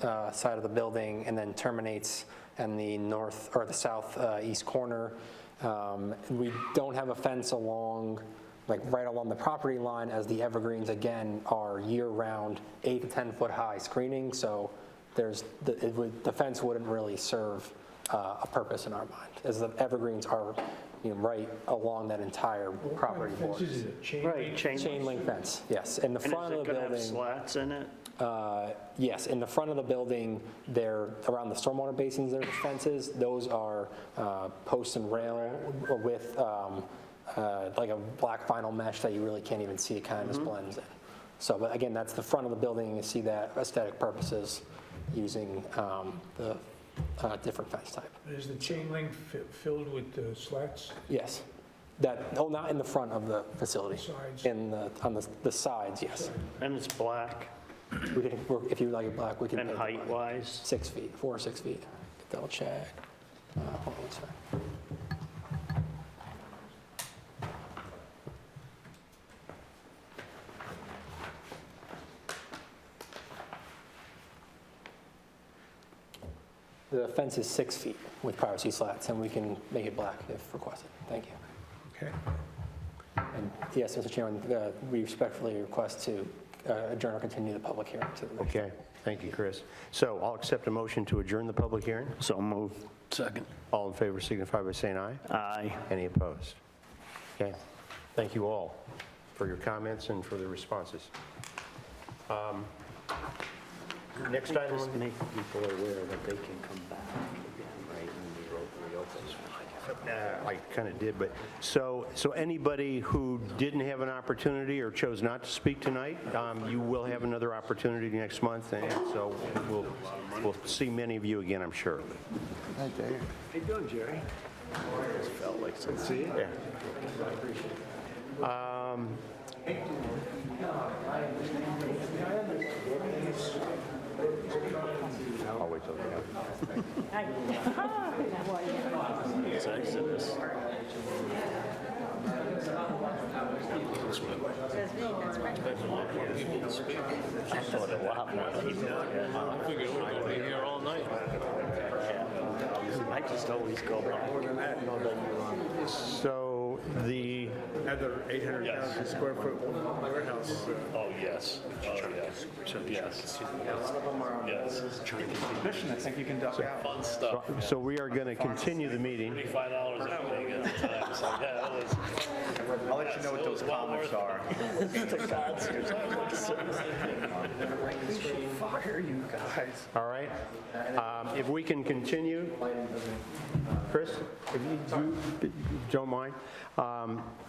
side of the building and then terminates in the north or the southeast corner. We don't have a fence along, like right along the property line, as the evergreens again are year-round 8 to 10 foot high screening. So there's the fence wouldn't really serve a purpose in our mind, as the evergreens are right along that entire property border. Right, Chain link fence, yes. In the front of the building. And is it going to have slats in it? Yes, in the front of the building, there around the stormwater basins, there's fences. Those are posts and rail with like a black vinyl mesh that you really can't even see. It kind of just blends in. So, but again, that's the front of the building. You see that aesthetic purposes using the different fence type. Is the chain link filled with slats? Yes. Not in the front of the facility. Sides. On the sides, yes. And it's black? If you like it black, we can. And height-wise? 6 feet, 4 or 6 feet. Double check. Hold on one second. The fence is 6 feet with privacy slats, and we can make it black if requested. Thank you. Okay. And yes, Mr. Chairman, we respectfully request to adjourn or continue the public hearing to the next. Okay, thank you, Chris. So I'll accept a motion to adjourn the public hearing. So move. Second. All in favor signify by saying aye. Aye. Any opposed? Okay, thank you all for your comments and for the responses. Next item. Just make people aware that they can come back again, right, when we reopen. I kind of did, but so anybody who didn't have an opportunity or chose not to speak tonight, you will have another opportunity next month, and so we'll see many of you again, I'm sure. How you doing, Jerry? Just felt like some. See you. Yeah. I'll wait till It's Exodus. I thought a lot more people. I figured we were going to be here all night. I just always go back. More than that, no, that So the Another 800,000 square foot warehouse. Oh, yes. Oh, yes. Yes. Yes. I think you can duck out. Fun stuff. So we are going to continue the meeting. $35 a thing at a time. It's like, yeah, that was. I'll let you know what those comments are. Fire you guys. All right. If we can continue, Chris, if you don't mind,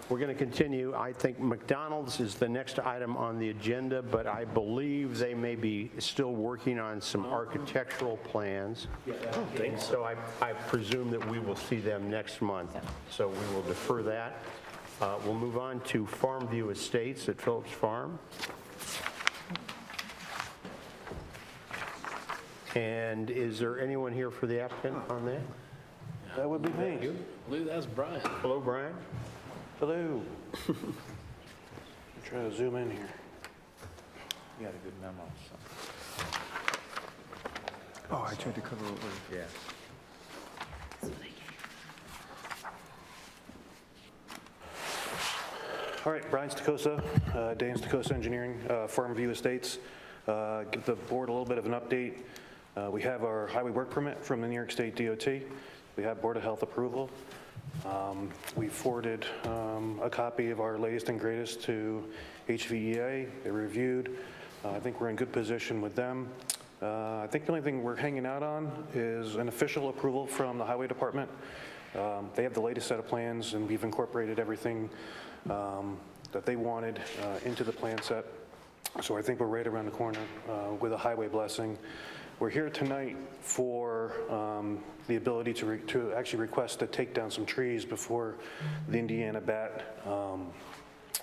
we're going to continue. I think McDonald's is the next item on the agenda, but I believe they may be still working on some architectural plans. So I presume that we will see them next month. So we will defer that. We'll move on to Farmview Estates at Phillips Farm. And is there anyone here for the applicant on that? That would be me. I believe that's Brian. Hello, Brian. Hello. Trying to zoom in here. You got a good memo. Oh, I tried to cover over. Yeah. All right, Brian Stacosa, Dane Stacosa Engineering, Farmview Estates. Give the board a little bit of an update. We have our highway work permit from the New York State DOT. We have Board of Health approval. We forwarded a copy of our latest and greatest to HVEA. They reviewed. I think we're in good position with them. I think the only thing we're hanging out on is an official approval from the Highway Department. They have the latest set of plans, and we've incorporated everything that they wanted into the plan set. So I think we're right around the corner with a highway blessing. We're here tonight for the ability to actually request to take down some trees before the Indiana BAT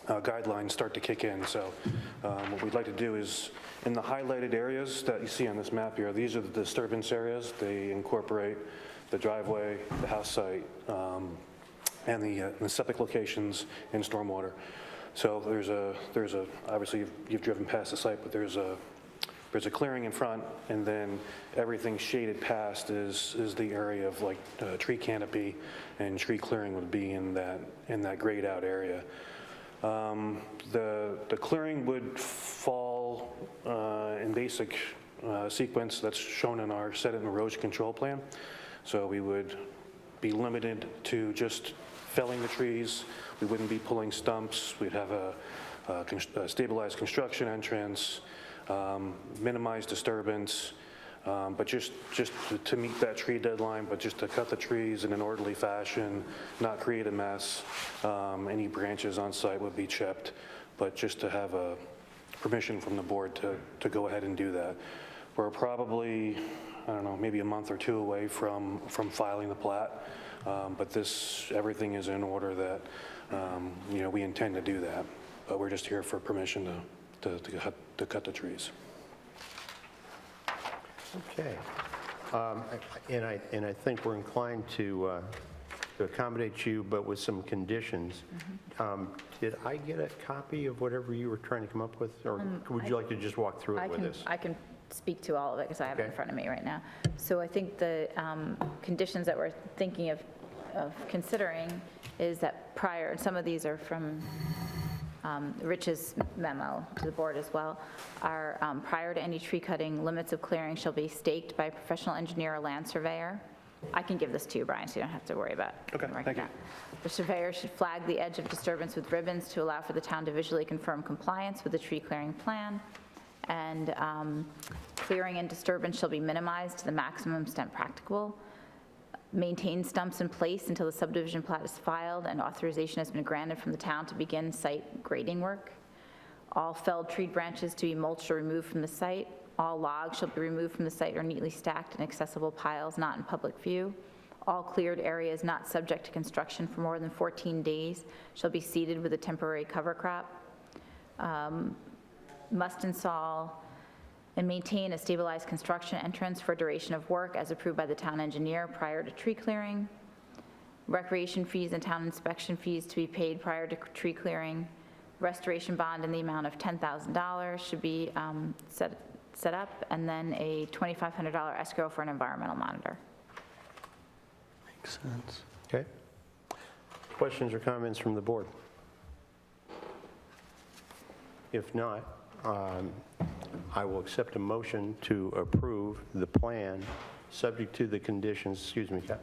guidelines start to kick in. So what we'd like to do is, in the highlighted areas that you see on this map here, these are the disturbance areas. They incorporate the driveway, the house site, and the septic locations and stormwater. So there's a obviously you've driven past the site, but there's a clearing in front, and then everything shaded past is the area of like tree canopy, and tree clearing would be in that grayed out area. The clearing would fall in basic sequence that's shown in our sediment and erosion control plan. So we would be limited to just felling the trees. We wouldn't be pulling stumps. We'd have a stabilized construction entrance, minimize disturbance, but just to meet that tree deadline, but just to cut the trees in an orderly fashion, not create a mess. Any branches on site would be chipped, but just to have a permission from the board to go ahead and do that. We're probably, I don't know, maybe a month or two away from filing the plat, but everything is in order that, we intend to do that, but we're just here for permission to cut the trees. Okay. And I think we're inclined to accommodate you, but with some conditions. Did I get a copy of whatever you were trying to come up with, or would you like to just walk through it with us? I can speak to all of it because I have it in front of me right now. So I think the conditions that we're thinking of considering is that prior, and some of these are from Rich's memo to the board as well, are prior to any tree cutting, limits of clearing shall be staked by a professional engineer or land surveyor. I can give this to you, Brian, so you don't have to worry about it. Okay, thank you. The surveyor should flag the edge of disturbance with ribbons to allow for the town to visually confirm compliance with the tree clearing plan. And clearing and disturbance shall be minimized to the maximum extent practicable. Maintain stumps in place until the subdivision plat is filed and authorization has been granted from the town to begin site grading work. All felled tree branches to be mulched or removed from the site. All logs shall be removed from the site or neatly stacked in accessible piles not in public view. All cleared areas not subject to construction for more than 14 days shall be seeded with a temporary cover crop. Must install and maintain a stabilized construction entrance for duration of work as approved by the town engineer prior to tree clearing. Recreation fees and town inspection fees to be paid prior to tree clearing. Restoration bond in the amount of $10,000 should be set up, and then a $2,500 escrow for an environmental monitor. Makes sense. Okay. Questions or comments from the board? If not, I will accept a motion to approve the plan, subject to the conditions, excuse me, Scott?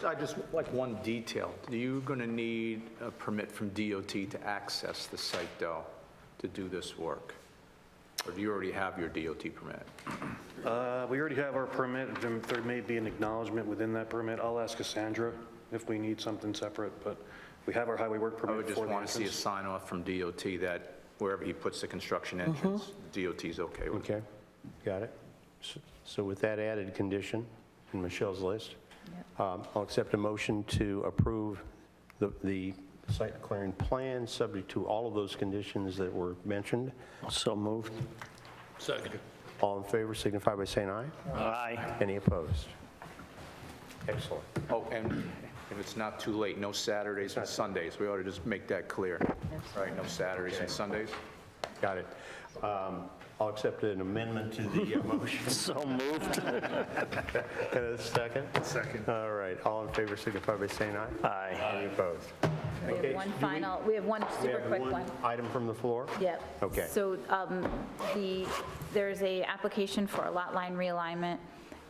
I just like one detail. Are you going to need a permit from DOT to access the site, though, to do this work? Or do you already have your DOT permit? We already have our permit. There may be an acknowledgement within that permit. I'll ask Cassandra if we need something separate, but we have our highway work permit. I would just want to see a sign off from DOT that wherever he puts the construction entrance, DOT's okay with it. Okay, got it. So with that added condition in Michelle's list, I'll accept a motion to approve the site clearing plan, subject to all of those conditions that were mentioned. So moved. Second. All in favor signify by saying aye. Aye. Any opposed? Excellent. Oh, and if it's not too late, no Saturdays and Sundays. We ought to just make that clear. Right, no Saturdays and Sundays. Got it. I'll accept an amendment to the motion. So moved. And a second? Second. All right, all in favor signify by saying aye. Aye. Any opposed? We have one super quick one. Item from the floor? Yep. Okay. So there's a application for a lot line realignment.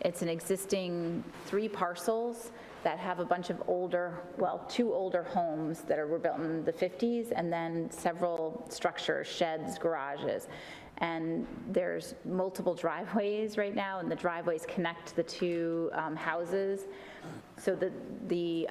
It's an existing 3 parcels that have a bunch of older, well, 2 older homes that were built in the 50s, and then several structures, sheds, garages. And there's multiple driveways right now, and the driveways connect the 2 houses. So the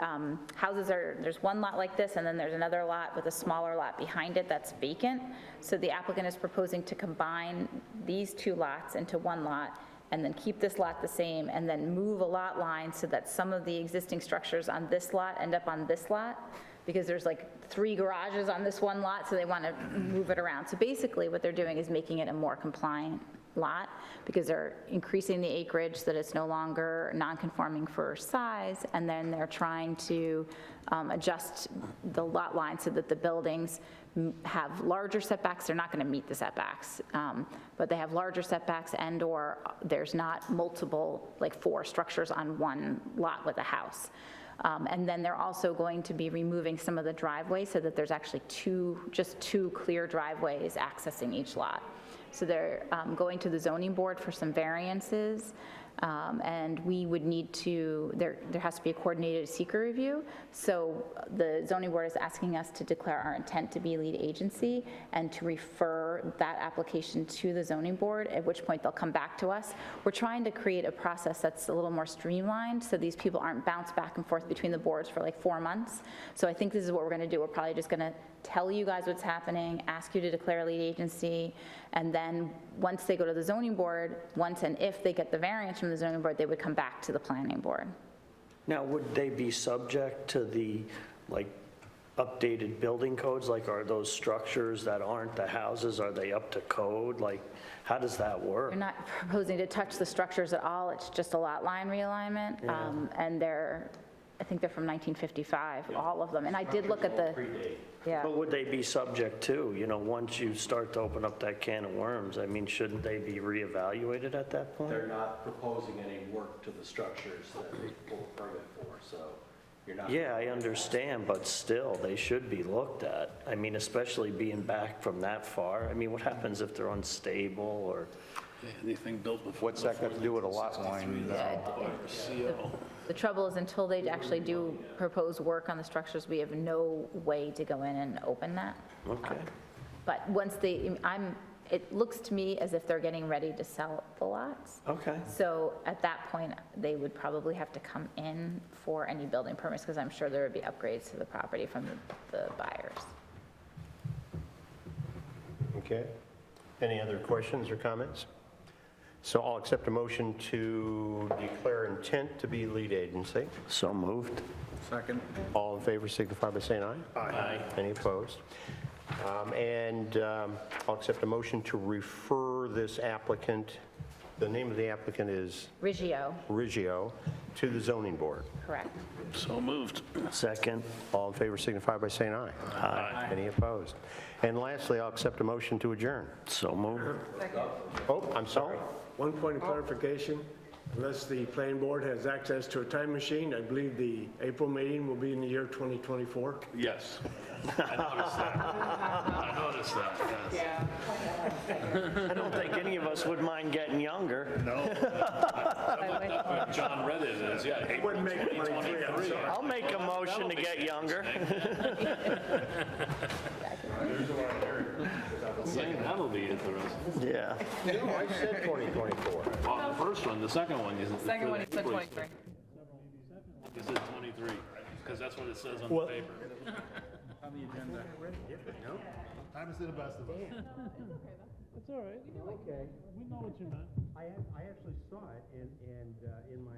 houses there's one lot like this, and then there's another lot with a smaller lot behind it that's vacant. So the applicant is proposing to combine these 2 lots into one lot, and then keep this lot the same, and then move a lot line so that some of the existing structures on this lot end up on this lot, because there's like 3 garages on this one lot, so they want to move it around. So basically what they're doing is making it a more compliant lot because they're increasing the acreage so that it's no longer non-conforming for size, and then they're trying to adjust the lot line so that the buildings have larger setbacks. They're not going to meet the setbacks, but they have larger setbacks, and/or there's not multiple, like 4 structures on one lot with a house. And then they're also going to be removing some of the driveways so that there's actually just two clear driveways accessing each lot. So they're going to the zoning board for some variances, and we would need to, there has to be a coordinated seeker review. So the zoning board is asking us to declare our intent to be lead agency and to refer that application to the zoning board, at which point they'll come back to us. We're trying to create a process that's a little more streamlined so these people aren't bounced back and forth between the boards for like 4 months. So I think this is what we're going to do. We're probably just going to tell you guys what's happening, ask you to declare lead agency, and then once they go to the zoning board, once and if they get the variance from the zoning board, they would come back to the planning board. Now, would they be subject to the, like, updated building codes? Like, are those structures that aren't the houses, are they up to code? Like, how does that work? We're not proposing to touch the structures at all. It's just a lot line realignment, and I think they're from 1955, all of them. And I did look at the, But would they be subject to, once you start to open up that can of worms, I mean, shouldn't they be reevaluated at that point? They're not proposing any work to the structures that they pulled a permit for, so you're not. Yeah, I understand, but still, they should be looked at. I mean, especially being back from that far. I mean, what happens if they're unstable or? Anything built before. What's that got to do with a lot line? the trouble is until they actually do propose work on the structures, we have no way to go in and open that. Okay. But once it looks to me as if they're getting ready to sell the lots. Okay. So at that point, they would probably have to come in for any building permits, because I'm sure there would be upgrades to the property from the buyers. Okay. Any other questions or comments? So I'll accept a motion to declare intent to be lead agency. So moved. Second. All in favor signify by saying aye. Aye. Any opposed? I'll accept a motion to refer this applicant, the name of the applicant is? Riggio, to the zoning board. Correct. So moved. Second. All in favor signify by saying aye. Aye. Any opposed? And lastly, I'll accept a motion to adjourn. So moved. Oh, I'm sorry. One point of clarification, unless the planning board has access to a time machine, I believe the April meeting will be in the year 2024. Yes. I noticed that, yes. I don't think any of us would mind getting younger. No. John read it as, yeah, April Wouldn't make it 23, I'm sorry. I'll make a motion to get younger. That'll be interesting. Yeah. No, I said 2024. Well, the first one, the second one is. Second one, you said 23. Is it 23? Because that's what it says on the paper. On the agenda. Time to see the best of us. It's all right. Okay. We know what you meant. I actually saw it, and in my